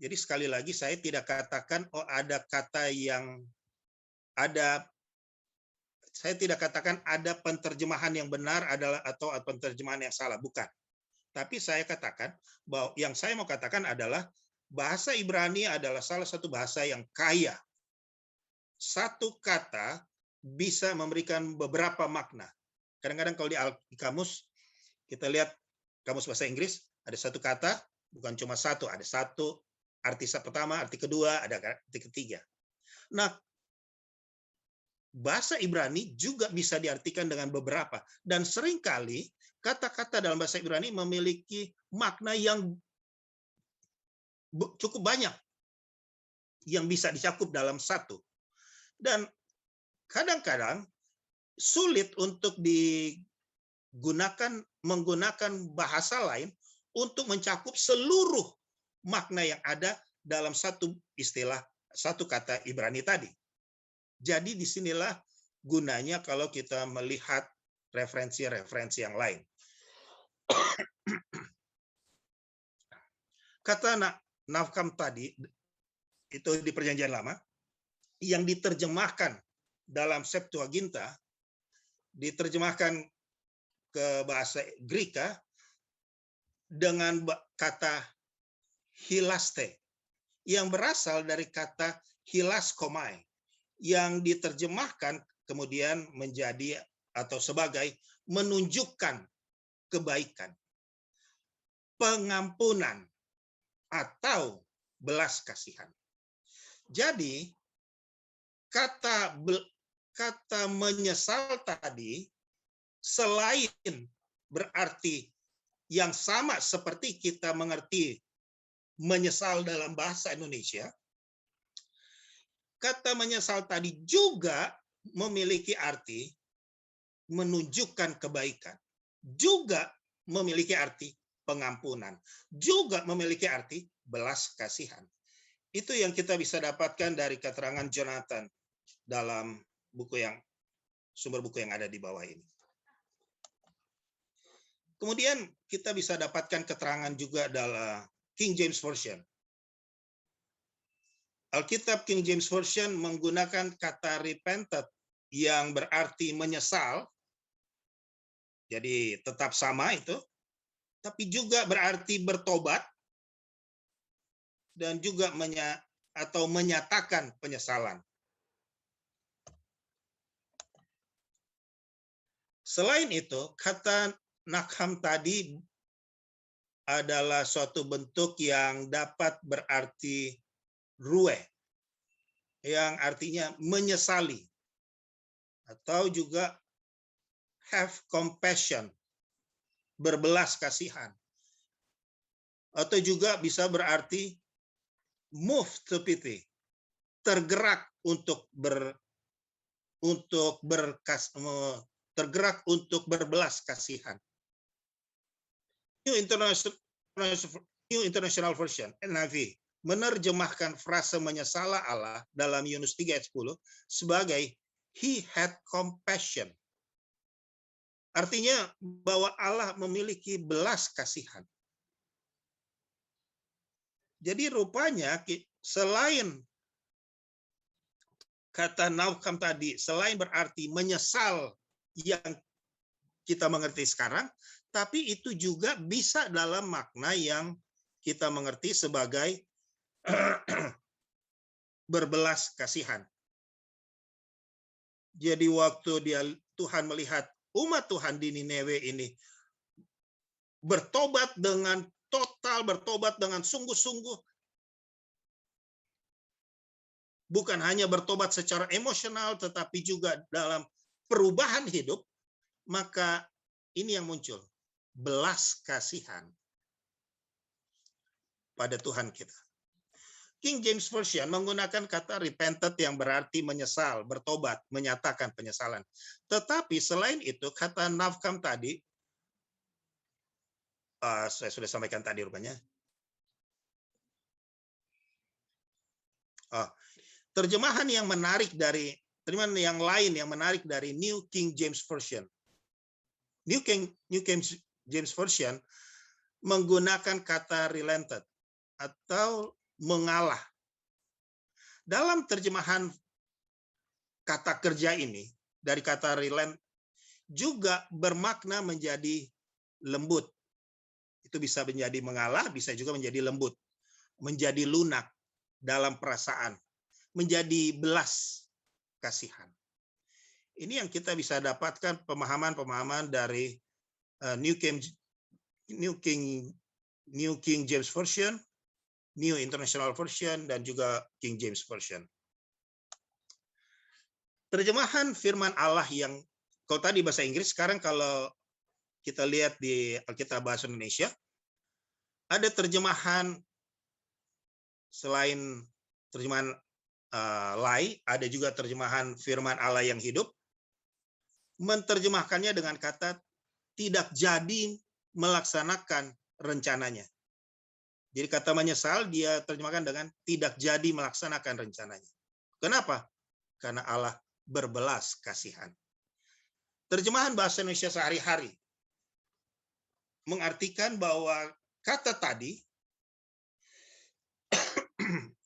Jadi sekali lagi saya tidak katakan ada kata yang ada, saya tidak katakan ada penterjemahan yang benar atau penterjemahan yang salah, bukan. Tapi saya katakan bahwa yang saya mau katakan adalah bahasa Ibrani adalah salah satu bahasa yang kaya. Satu kata bisa memberikan beberapa makna. Kadang-kadang kalau di kamus, kita lihat kamus bahasa Inggris, ada satu kata, bukan cuma satu, ada satu, arti pertama, arti kedua, ada arti ketiga. Nah, bahasa Ibrani juga bisa diartikan dengan beberapa. Dan seringkali kata-kata dalam bahasa Ibrani memiliki makna yang cukup banyak yang bisa dicakup dalam satu. Dan kadang-kadang sulit untuk menggunakan bahasa lain untuk mencakup seluruh makna yang ada dalam satu istilah, satu kata Ibrani tadi. Jadi disinilah gunanya kalau kita melihat referensi-referensi yang lain. Kata nafkam tadi, itu di Perjanjian Lama, yang diterjemahkan dalam Septuaginta, diterjemahkan ke bahasa Greka dengan kata hilaste, yang berasal dari kata hilaskomai, yang diterjemahkan kemudian menjadi atau sebagai menunjukkan kebaikan, pengampunan, atau belas kasihan. Jadi kata menyesal tadi selain berarti yang sama seperti kita mengerti menyesal dalam bahasa Indonesia, kata menyesal tadi juga memiliki arti menunjukkan kebaikan, juga memiliki arti pengampunan, juga memiliki arti belas kasihan. Itu yang kita bisa dapatkan dari keterangan Jonathan dalam sumber buku yang ada di bawah ini. Kemudian kita bisa dapatkan keterangan juga dalam King James Version. Alkitab King James Version menggunakan kata repented yang berarti menyesal. Jadi tetap sama itu. Tapi juga berarti bertobat. Dan juga menyatakan penyesalan. Selain itu, kata nakham tadi adalah suatu bentuk yang dapat berarti rue, yang artinya menyesali, atau juga have compassion, berbelas kasihan, atau juga bisa berarti move to pity, tergerak untuk berbelas kasihan. New International Version (NIV) menerjemahkan frase menyesal Allah dalam Yunus 3 ayat 10 sebagai He had compassion. Artinya bahwa Allah memiliki belas kasihan. Jadi rupanya selain kata naukam tadi, selain berarti menyesal yang kita mengerti sekarang, tapi itu juga bisa dalam makna yang kita mengerti sebagai berbelas kasihan. Jadi waktu Tuhan melihat umat Tuhan di Niniwe ini bertobat dengan total, bertobat dengan sungguh-sungguh, bukan hanya bertobat secara emosional, tetapi juga dalam perubahan hidup, maka ini yang muncul, belas kasihan pada Tuhan kita. King James Version menggunakan kata repented yang berarti menyesal, bertobat, menyatakan penyesalan. Tetapi selain itu, kata nafkam tadi, saya sudah sampaikan tadi rupanya. Terjemahan yang menarik dari terjemahan yang lain yang menarik dari New King James Version. New King James Version menggunakan kata relented atau mengalah. Dalam terjemahan kata kerja ini dari kata relent juga bermakna menjadi lembut. Itu bisa menjadi mengalah, bisa juga menjadi lembut, menjadi lunak dalam perasaan, menjadi belas kasihan. Ini yang kita bisa dapatkan pemahaman-pemahaman dari New King James Version, New International Version, dan juga King James Version. Terjemahan firman Allah yang kalau tadi bahasa Inggris, sekarang kalau kita lihat di Alkitab Bahasa Indonesia, ada terjemahan selain terjemahan Lai, ada juga terjemahan firman Allah yang hidup, menerjemahkannya dengan kata tidak jadi melaksanakan rencananya. Jadi kata menyesal dia terjemahkan dengan tidak jadi melaksanakan rencananya. Kenapa? Karena Allah berbelas kasihan. Terjemahan bahasa Indonesia sehari-hari mengartikan bahwa kata tadi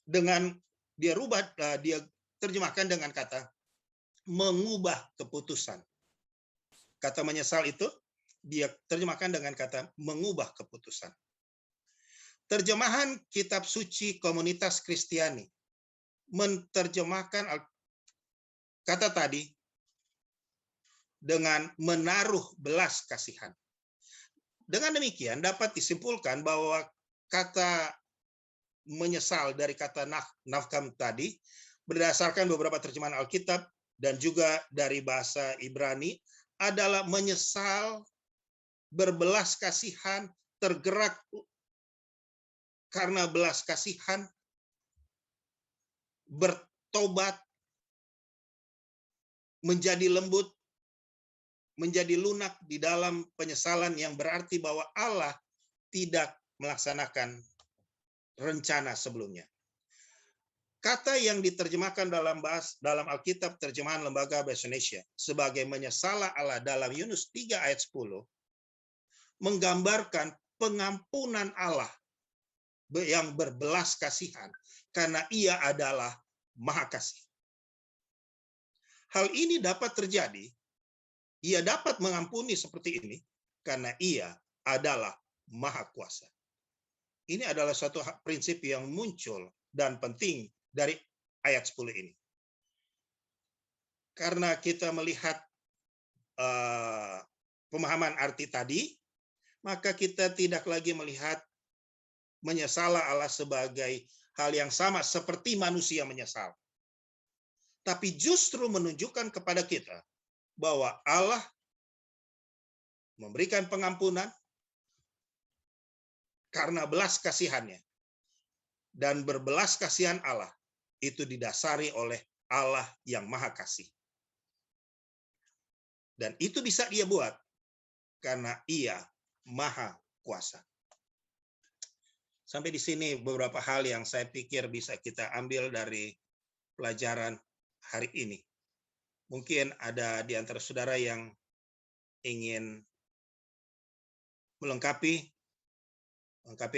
dengan dia terjemahkan dengan kata mengubah keputusan. Kata menyesal itu dia terjemahkan dengan kata mengubah keputusan. Terjemahan kitab suci komunitas Kristiani menerjemahkan kata tadi dengan menaruh belas kasihan. Dengan demikian dapat disimpulkan bahwa kata menyesal dari kata nafkam tadi berdasarkan beberapa terjemahan Alkitab dan juga dari bahasa Ibrani adalah menyesal, berbelas kasihan, tergerak karena belas kasihan, bertobat, menjadi lembut, menjadi lunak di dalam penyesalan yang berarti bahwa Allah tidak melaksanakan rencana sebelumnya. Kata yang diterjemahkan dalam Alkitab terjemahan Lembaga Bahasa Indonesia sebagai menyesala Allah dalam Yunus 3 ayat 10 menggambarkan pengampunan Allah yang berbelas kasihan karena Ia adalah Maha Kasih. Hal ini dapat terjadi, Ia dapat mengampuni seperti ini karena Ia adalah Maha Kuasa. Ini adalah suatu prinsip yang muncul dan penting dari ayat 10 ini. Karena kita melihat pemahaman arti tadi, maka kita tidak lagi melihat menyesal Allah sebagai hal yang sama seperti manusia menyesal. Tapi justru menunjukkan kepada kita bahwa Allah memberikan pengampunan karena belas kasihannya. Dan berbelas kasihan Allah itu didasari oleh Allah yang Maha Kasih. Dan itu bisa Dia buat karena Ia Maha Kuasa. Sampai di sini beberapa hal yang saya pikir bisa kita ambil dari pelajaran hari ini. Mungkin ada di antara saudara yang ingin melengkapi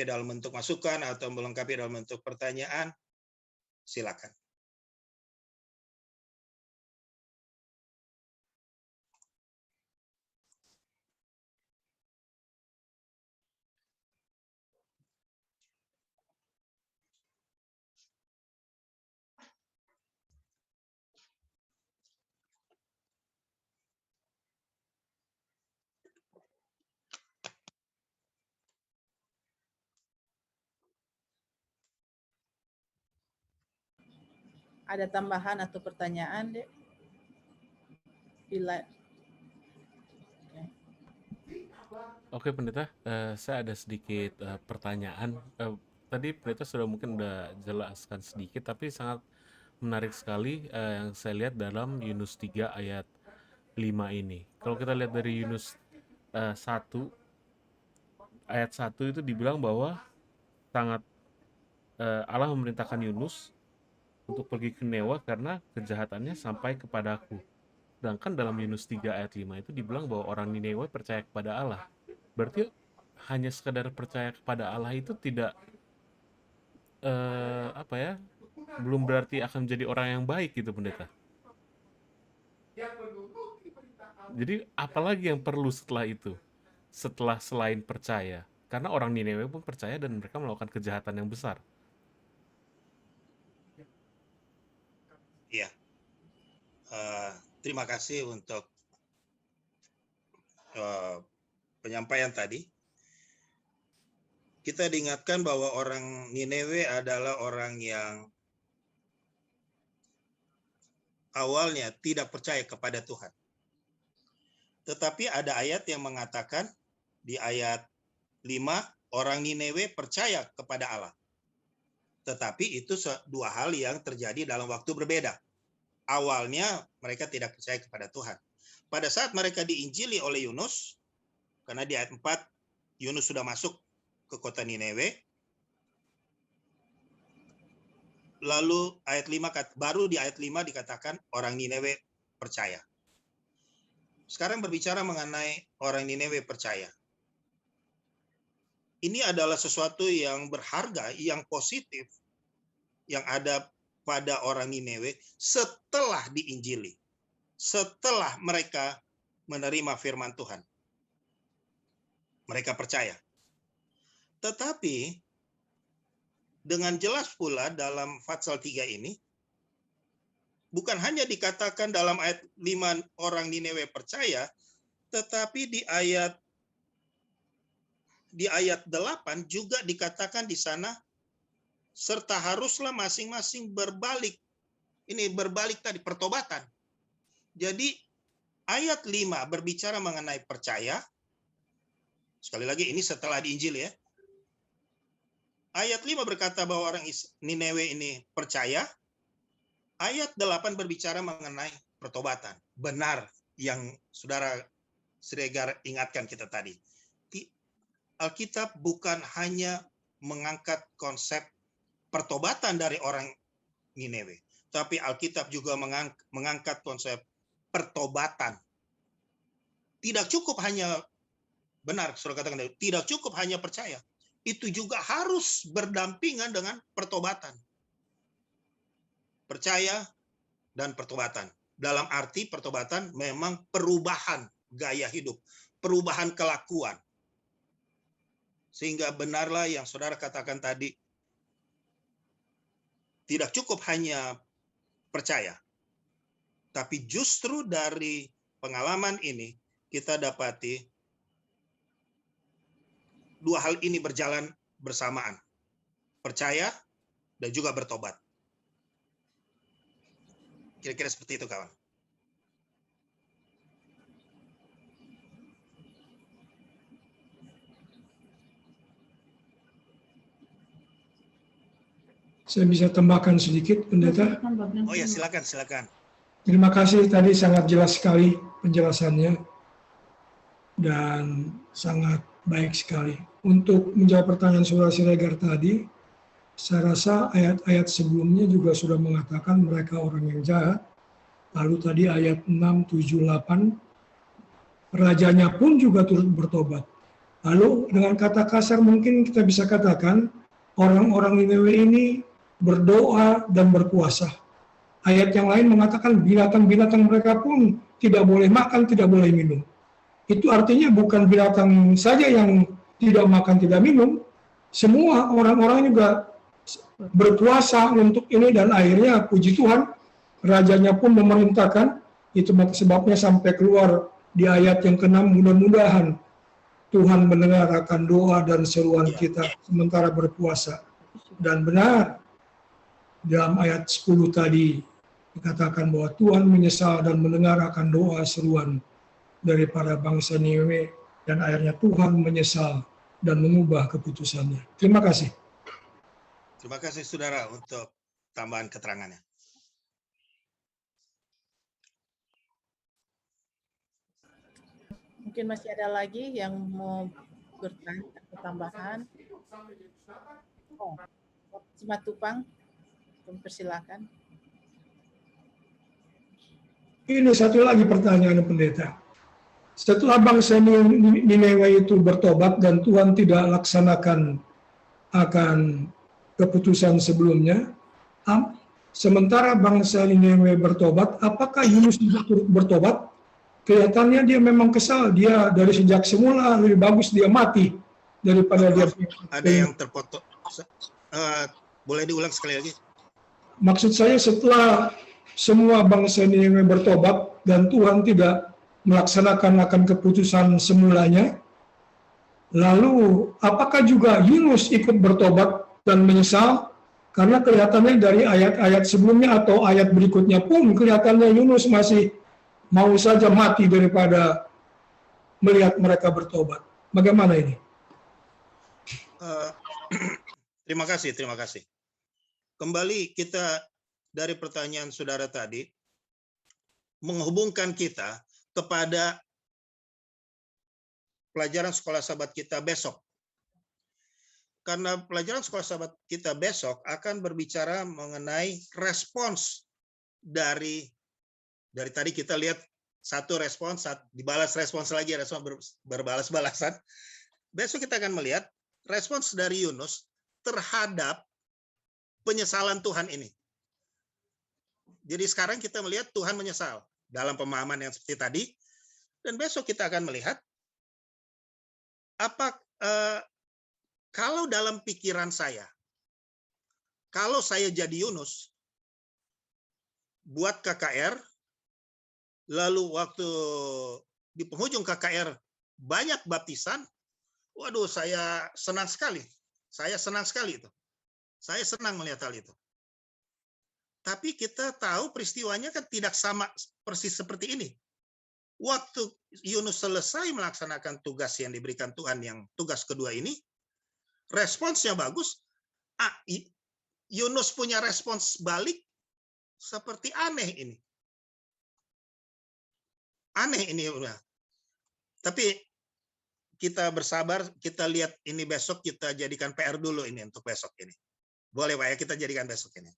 dalam bentuk masukan atau melengkapi dalam bentuk pertanyaan, silakan. Ada tambahan atau pertanyaan, Dek? Bila Oke Pendeta, saya ada sedikit pertanyaan. Tadi Pendeta sudah mungkin udah jelaskan sedikit, tapi sangat menarik sekali yang saya lihat dalam Yunus 3 ayat 5 ini. Kalau kita lihat dari Yunus 1 ayat 1 itu dibilang bahwa sangat Allah memerintahkan Yunus untuk pergi ke Ninewe karena kejahatannya sampai kepadaku. Sedangkan dalam Yunus 3 ayat 5 itu dibilang bahwa orang Ninewe percaya kepada Allah. Berarti hanya sekadar percaya kepada Allah itu tidak apa ya? Belum berarti akan menjadi orang yang baik gitu, pendeta. Jadi apalagi yang perlu setelah itu? Setelah selain percaya. Karena orang Ninewe pun percaya dan mereka melakukan kejahatan yang besar. Iya. Terima kasih untuk penyampaian tadi. Kita diingatkan bahwa orang Ninewe adalah orang yang awalnya tidak percaya kepada Tuhan. Tetapi ada ayat yang mengatakan di ayat 5, orang Ninewe percaya kepada Allah. Tetapi itu dua hal yang terjadi dalam waktu berbeda. Awalnya mereka tidak percaya kepada Tuhan. Pada saat mereka diinjili oleh Yunus, karena di ayat 4 Yunus sudah masuk ke kota Ninewe. Lalu ayat 5, baru di ayat 5 dikatakan orang Ninewe percaya. Sekarang berbicara mengenai orang Ninewe percaya. Ini adalah sesuatu yang berharga, yang positif, yang ada pada orang Ninewe setelah diinjili. Setelah mereka menerima firman Tuhan. Mereka percaya. Tetapi dengan jelas pula dalam Fatsal 3 ini, bukan hanya dikatakan dalam ayat 5 orang Ninewe percaya, tetapi di ayat 8 juga dikatakan di sana, serta haruslah masing-masing berbalik. Ini berbalik tadi, pertobatan. Jadi ayat 5 berbicara mengenai percaya. Sekali lagi ini setelah diinjil ya. Ayat 5 berkata bahwa orang Ninewe ini percaya. Ayat 8 berbicara mengenai pertobatan. Benar yang Saudara Siregar ingatkan kita tadi. Alkitab bukan hanya mengangkat konsep pertobatan dari orang Ninewe, tapi Alkitab juga mengangkat konsep pertobatan. Tidak cukup hanya benar, Saudara katakan, tidak cukup hanya percaya. Itu juga harus berdampingan dengan pertobatan. Percaya dan pertobatan. Dalam arti pertobatan memang perubahan gaya hidup, perubahan kelakuan. Sehingga benarlah yang Saudara katakan tadi, tidak cukup hanya percaya. Tapi justru dari pengalaman ini, kita dapati dua hal ini berjalan bersamaan. Percaya dan juga bertobat. Kira-kira seperti itu, kawan. Saya bisa tambahkan sedikit, Pendeta. Oh ya, silakan. Terima kasih, tadi sangat jelas sekali penjelasannya dan sangat baik sekali. Untuk menjawab pertanyaan Saudara Siregar tadi, saya rasa ayat-ayat sebelumnya juga sudah mengatakan mereka orang yang jahat. Lalu tadi ayat 6, 7, 8, rajanya pun juga turut bertobat. Lalu dengan kata kasar mungkin kita bisa katakan orang-orang Ninewe ini berdoa dan berpuasa. Ayat yang lain mengatakan binatang-binatang mereka pun tidak boleh makan, tidak boleh minum. Itu artinya bukan binatang saja yang tidak makan, tidak minum. Semua orang-orang juga berpuasa untuk ini dan akhirnya puji Tuhan, rajanya pun memerintahkan. Itu sebabnya sampai keluar di ayat yang ke-6, mudah-mudahan Tuhan mendengar akan doa dan seruan kita sementara berpuasa. Dan benar, dalam ayat 10 tadi dikatakan bahwa Tuhan menyesal dan mendengar akan doa seruan daripada bangsa Ninewe, dan akhirnya Tuhan menyesal dan mengubah keputusannya. Terima kasih. Terima kasih, Saudara, untuk tambahan keterangannya. Mungkin masih ada lagi yang mau bertanya atau tambahan. Oh, Simatupang, persilakan. Ini satu lagi pertanyaan pendeta. Setelah bangsa Nineveh itu bertobat dan Tuhan tidak laksanakan akan keputusan sebelumnya, sementara bangsa Nineveh bertobat, apakah Yunus juga turut bertobat? Kelihatannya dia memang kesal, dia dari sejak semula lebih bagus dia mati daripada dia. Ada yang terpotong. Boleh diulang sekali lagi? Maksud saya setelah semua bangsa Nineveh bertobat dan Tuhan tidak melaksanakan akan keputusan semulanya, lalu apakah juga Yunus ikut bertobat dan menyesal? Karena kelihatannya dari ayat-ayat sebelumnya atau ayat berikutnya pun kelihatannya Yunus masih mau saja mati daripada melihat mereka bertobat. Bagaimana ini? Terima kasih. Kembali kita dari pertanyaan saudara tadi, menghubungkan kita kepada pelajaran sekolah sahabat kita besok. Karena pelajaran sekolah sahabat kita besok akan berbicara mengenai respons dari tadi kita lihat satu respons, dibalas respons lagi, respons berbalas-balasan. Besok kita akan melihat respons dari Yunus terhadap penyesalan Tuhan ini. Jadi sekarang kita melihat Tuhan menyesal dalam pemahaman yang seperti tadi, dan besok kita akan melihat kalau dalam pikiran saya, kalau saya jadi Yunus, buat KKR, lalu waktu di penghujung KKR banyak baptisan, waduh saya senang sekali. Saya senang sekali itu. Saya senang melihat hal itu. Tapi kita tahu peristiwanya kan tidak sama persis seperti ini. Waktu Yunus selesai melaksanakan tugas yang diberikan Tuhan, yang tugas kedua ini, responsnya bagus. Yunus punya respons balik seperti aneh ini. Aneh ini udah. Tapi kita bersabar, kita lihat ini besok, kita jadikan PR dulu ini untuk besok ini. Boleh Pak ya, kita jadikan besok ini.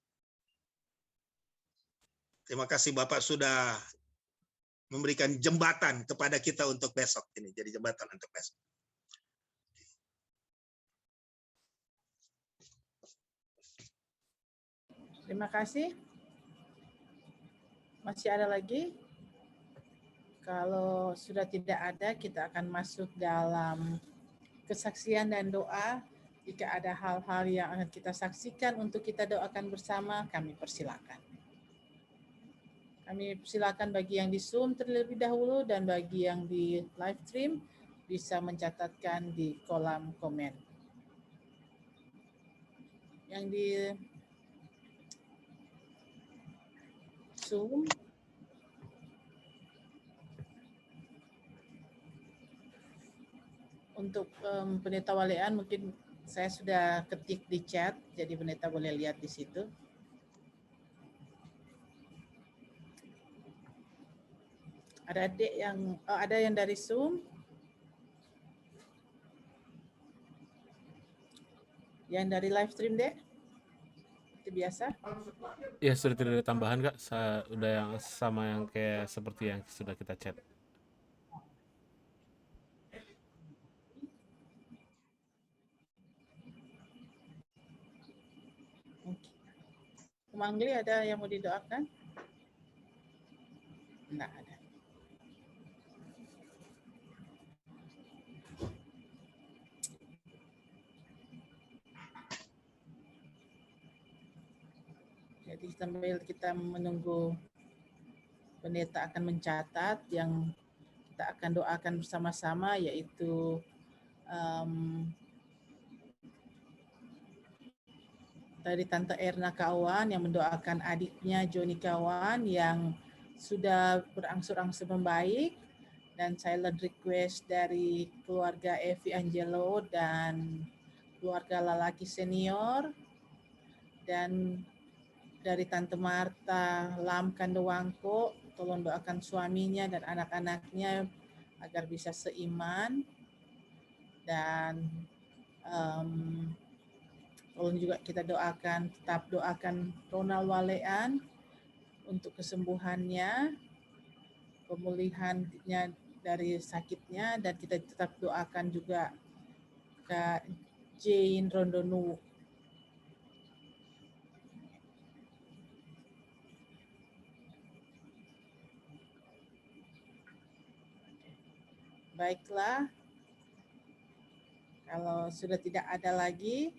Terima kasih Bapak sudah memberikan jembatan kepada kita untuk besok ini, jadi jembatan untuk besok. Terima kasih. Masih ada lagi? Kalau sudah tidak ada, kita akan masuk dalam kesaksian dan doa. Jika ada hal-hal yang akan kita saksikan untuk kita doakan bersama, kami persilakan. Kami persilakan bagi yang di Zoom terlebih dahulu dan bagi yang di live stream bisa mencatatkan di kolom komen. Yang di Zoom untuk Pendeta Walean mungkin saya sudah ketik di chat, jadi Pendeta boleh lihat di situ. Ada adik yang ada yang dari Zoom. Yang dari live stream, Dek? Seperti biasa. Ya sudah tidak ada tambahan Kak, udah yang sama yang kayak seperti yang sudah kita chat. Mangli ada yang mau didoakan? Enggak ada. Jadi sambil kita menunggu pendeta akan mencatat, yang kita akan doakan bersama-sama yaitu dari Tante Erna Kawan yang mendoakan adiknya Joni Kawan yang sudah berangsur-angsur membaik, dan silent request dari keluarga Evi Angelo dan keluarga Lalaki Senior, dan dari Tante Marta Lam Kandewangko, tolong doakan suaminya dan anak-anaknya agar bisa seiman, dan tolong juga kita tetap doakan Ronald Walean untuk kesembuhannya, pemulihannya dari sakitnya, dan kita tetap doakan juga Kak Jane Rondonu. Baiklah, kalau sudah tidak ada lagi,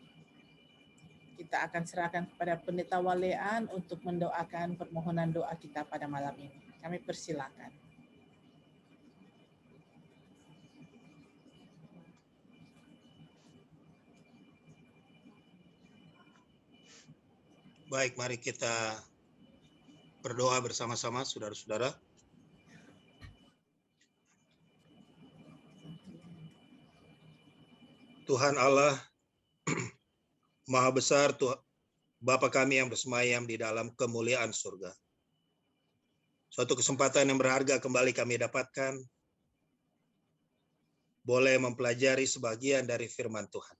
kita akan serahkan kepada Pendeta Walean untuk mendoakan permohonan doa kita pada malam ini. Kami persilakan. Baik, mari kita berdoa bersama-sama, saudara-saudara. Tuhan Allah, Maha Besar, Tuhan, Bapa kami yang bersemayam di dalam kemuliaan surga. Suatu kesempatan yang berharga kembali kami dapatkan, boleh mempelajari sebagian dari firman Tuhan.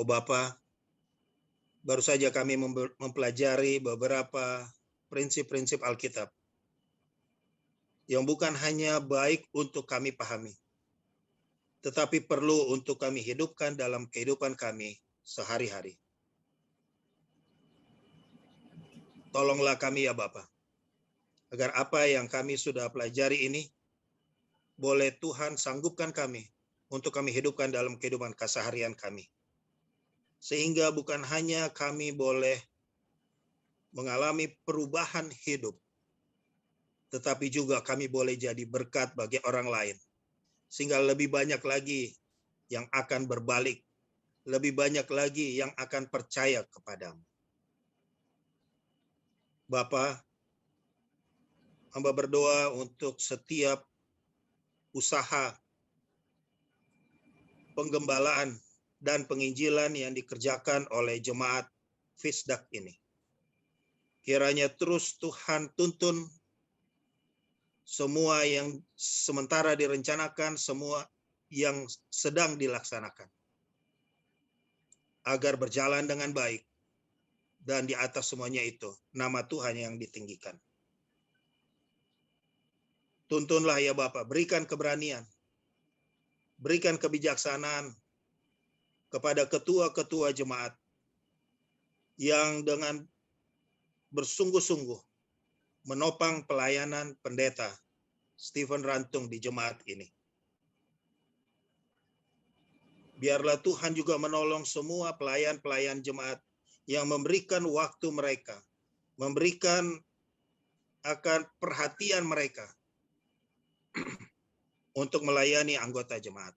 Oh Bapa, baru saja kami mempelajari beberapa prinsip-prinsip Alkitab yang bukan hanya baik untuk kami pahami, tetapi perlu untuk kami hidupkan dalam kehidupan kami sehari-hari. Tolonglah kami ya Bapa, agar apa yang kami sudah pelajari ini, boleh Tuhan sanggupkan kami untuk kami hidupkan dalam kehidupan keseharian kami. Sehingga bukan hanya kami boleh mengalami perubahan hidup, tetapi juga kami boleh jadi berkat bagi orang lain. Sehingga lebih banyak lagi yang akan berbalik, lebih banyak lagi yang akan percaya kepadamu. Bapa, hamba berdoa untuk setiap usaha penggembalaan dan penginjilan yang dikerjakan oleh jemaat Fisdak ini. Kiranya terus Tuhan tuntun semua yang sementara direncanakan, semua yang sedang dilaksanakan, agar berjalan dengan baik, dan di atas semuanya itu, nama Tuhan yang ditinggikan. Tuntunlah ya Bapa, berikan keberanian, berikan kebijaksanaan kepada ketua-ketua jemaat yang dengan bersungguh-sungguh menopang pelayanan pendeta Stephen Rantung di jemaat ini. Biarlah Tuhan juga menolong semua pelayan-pelayan jemaat yang memberikan waktu mereka, memberikan akan perhatian mereka untuk melayani anggota jemaat.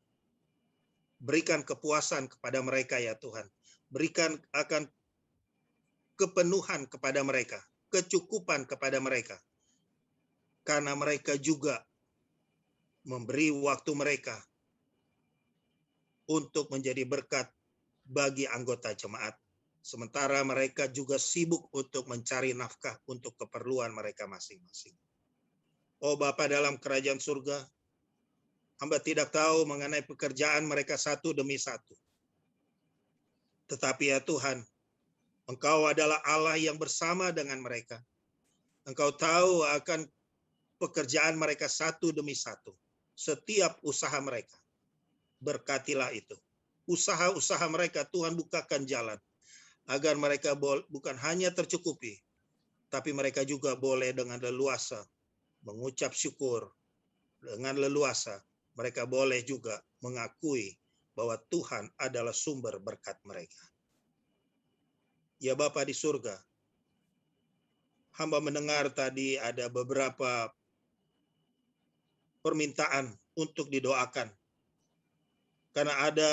Berikan kepuasan kepada mereka ya Tuhan. Berikan akan kepenuhan kepada mereka, kecukupan kepada mereka. Karena mereka juga memberi waktu mereka untuk menjadi berkat bagi anggota jemaat. Sementara mereka juga sibuk untuk mencari nafkah untuk keperluan mereka masing-masing. Oh Bapa dalam kerajaan surga, hamba tidak tahu mengenai pekerjaan mereka satu demi satu. Tetapi ya Tuhan, Engkau adalah Allah yang bersama dengan mereka. Engkau tahu akan pekerjaan mereka satu demi satu. Setiap usaha mereka. Berkatilah itu. Usaha-usaha mereka Tuhan bukakan jalan. Agar mereka bukan hanya tercukupi, tapi mereka juga boleh dengan leluasa mengucap syukur. Dengan leluasa mereka boleh juga mengakui bahwa Tuhan adalah sumber berkat mereka. Ya Bapa di surga, hamba mendengar tadi ada beberapa permintaan untuk didoakan. Karena ada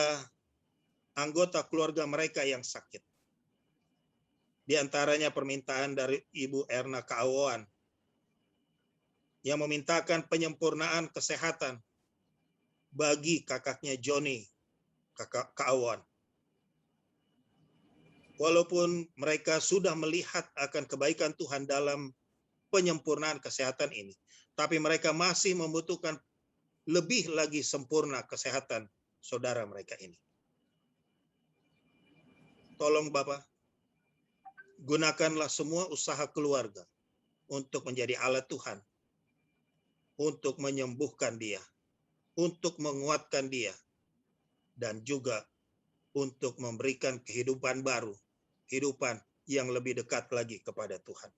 anggota keluarga mereka yang sakit. Di antaranya permintaan dari Ibu Erna Kaawan yang memintakan penyempurnaan kesehatan bagi kakaknya Joni Kaawan. Walaupun mereka sudah melihat akan kebaikan Tuhan dalam penyempurnaan kesehatan ini, tapi mereka masih membutuhkan lebih lagi sempurna kesehatan saudara mereka ini. Tolong Bapak, gunakanlah semua usaha keluarga untuk menjadi alat Tuhan untuk menyembuhkan dia, untuk menguatkan dia, dan juga untuk memberikan kehidupan baru, kehidupan yang lebih dekat lagi kepada Tuhan.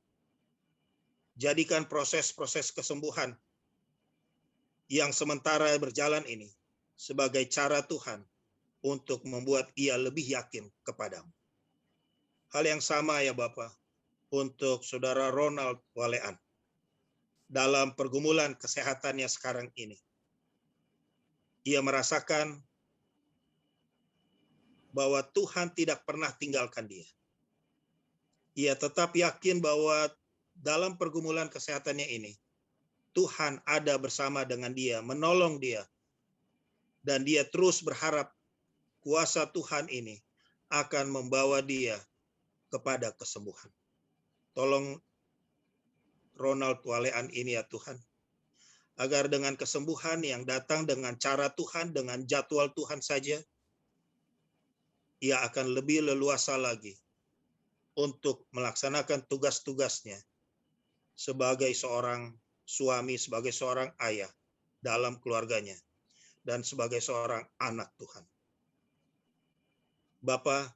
Jadikan proses-proses kesembuhan yang sementara berjalan ini sebagai cara Tuhan untuk membuat ia lebih yakin kepadamu. Hal yang sama ya Bapak, untuk Saudara Ronald Walean dalam pergumulan kesehatannya sekarang ini. Ia merasakan bahwa Tuhan tidak pernah tinggalkan dia. Ia tetap yakin bahwa dalam pergumulan kesehatannya ini, Tuhan ada bersama dengan dia, menolong dia. Dan dia terus berharap kuasa Tuhan ini akan membawa dia kepada kesembuhan. Tolong Ronald Walean ini ya Tuhan, agar dengan kesembuhan yang datang dengan cara Tuhan, dengan jadwal Tuhan saja, ia akan lebih leluasa lagi untuk melaksanakan tugas-tugasnya sebagai seorang suami, sebagai seorang ayah dalam keluarganya, dan sebagai seorang anak Tuhan. Bapa,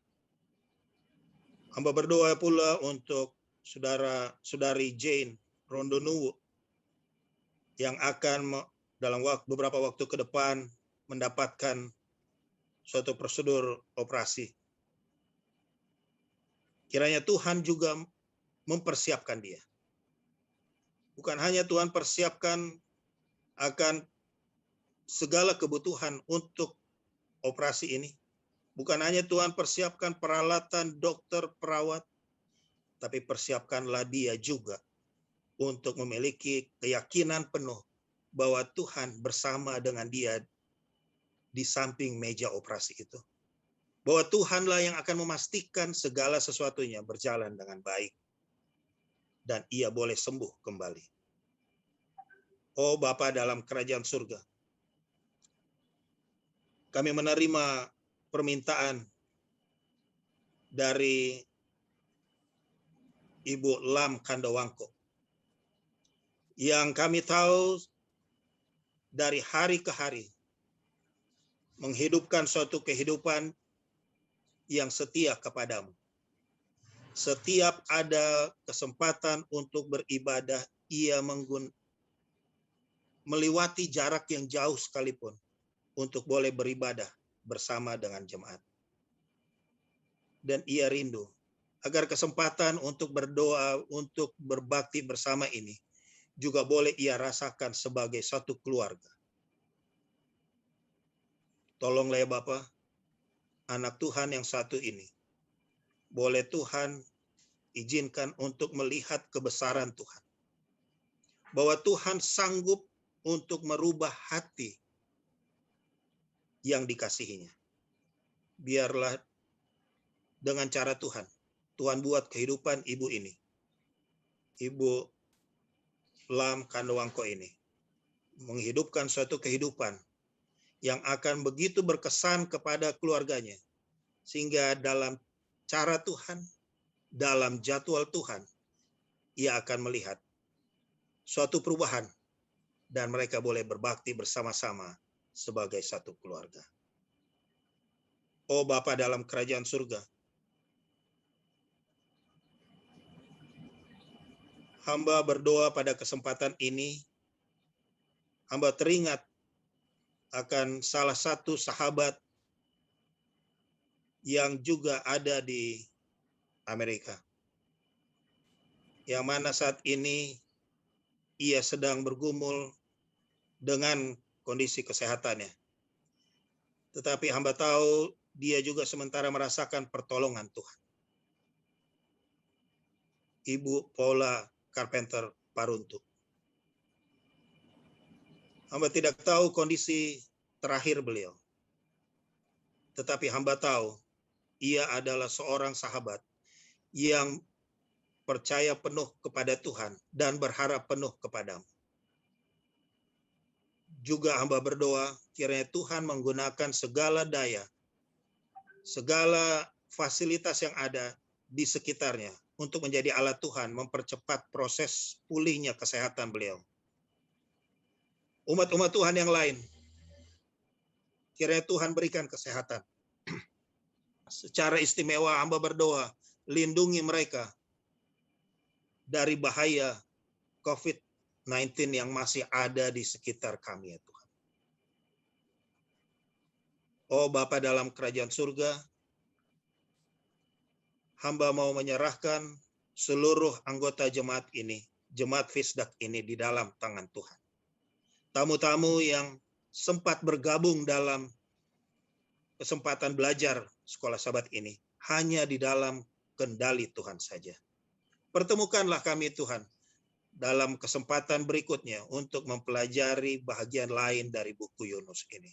hamba berdoa pula untuk saudari Jane Rondonuwu yang akan dalam beberapa waktu ke depan mendapatkan suatu prosedur operasi. Kiranya Tuhan juga mempersiapkan dia. Bukan hanya Tuhan persiapkan akan segala kebutuhan untuk operasi ini. Bukan hanya Tuhan persiapkan peralatan dokter, perawat, tapi persiapkanlah dia juga untuk memiliki keyakinan penuh bahwa Tuhan bersama dengan dia di samping meja operasi itu. Bahwa Tuhanlah yang akan memastikan segala sesuatunya berjalan dengan baik. Dan ia boleh sembuh kembali. Oh Bapa dalam kerajaan surga, kami menerima permintaan dari Ibu Lam Kandawangko, yang kami tahu dari hari ke hari menghidupkan suatu kehidupan yang setia kepadamu. Setiap ada kesempatan untuk beribadah, ia melewati jarak yang jauh sekalipun untuk boleh beribadah bersama dengan jemaat. Dan ia rindu agar kesempatan untuk berdoa, untuk berbakti bersama ini juga boleh ia rasakan sebagai satu keluarga. Tolonglah ya Bapa, anak Tuhan yang satu ini, boleh Tuhan izinkan untuk melihat kebesaran Tuhan. Bahwa Tuhan sanggup untuk merubah hati yang dikasihinya. Biarlah dengan cara Tuhan, Tuhan buat kehidupan ibu ini, Ibu Lam Kandawangko ini, menghidupkan suatu kehidupan yang akan begitu berkesan kepada keluarganya, sehingga dalam cara Tuhan, dalam jadwal Tuhan, ia akan melihat suatu perubahan dan mereka boleh berbakti bersama-sama sebagai satu keluarga. Oh Bapa dalam kerajaan surga, hamba berdoa pada kesempatan ini, hamba teringat akan salah satu sahabat yang juga ada di Amerika, yang mana saat ini ia sedang bergumul dengan kondisi kesehatannya. Tetapi hamba tahu dia juga sementara merasakan pertolongan Tuhan. Ibu Paula Carpenter Paruntu. Hamba tidak tahu kondisi terakhir beliau. Tetapi hamba tahu ia adalah seorang sahabat yang percaya penuh kepada Tuhan dan berharap penuh kepadamu. Juga hamba berdoa kiranya Tuhan menggunakan segala daya, segala fasilitas yang ada di sekitarnya untuk menjadi alat Tuhan mempercepat proses pulihnya kesehatan beliau. umat-umat Tuhan yang lain. Kiranya Tuhan berikan kesehatan. Secara istimewa hamba berdoa, lindungi mereka dari bahaya COVID-19 yang masih ada di sekitar kami ya Tuhan. Oh Bapa dalam kerajaan surga, hamba mau menyerahkan seluruh anggota jemaat ini, jemaat Fisdak ini di dalam tangan Tuhan. Tamu-tamu yang sempat bergabung dalam kesempatan belajar sekolah Sabat ini hanya di dalam kendali Tuhan saja. Pertemukanlah kami Tuhan dalam kesempatan berikutnya untuk mempelajari bahagian lain dari buku Yunus ini.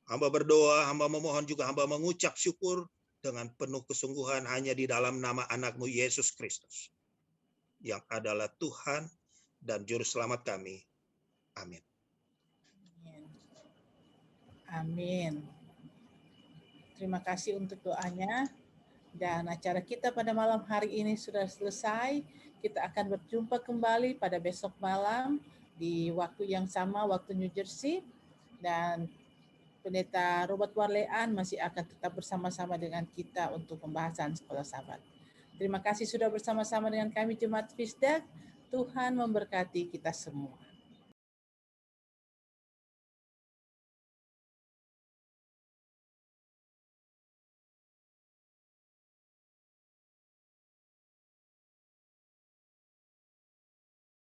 Hamba berdoa, hamba memohon juga, hamba mengucap syukur dengan penuh kesungguhan hanya di dalam nama anak-Mu Yesus Kristus, yang adalah Tuhan dan Juru Selamat kami. Amin. Amin. Terima kasih untuk doanya. Dan acara kita pada malam hari ini sudah selesai. Kita akan berjumpa kembali pada besok malam di waktu yang sama, waktu New Jersey. Dan Pendeta Robert Warlean masih akan tetap bersama-sama dengan kita untuk pembahasan sekolah Sabat. Terima kasih sudah bersama-sama dengan kami Jemaat Fisdak. Tuhan memberkati kita semua.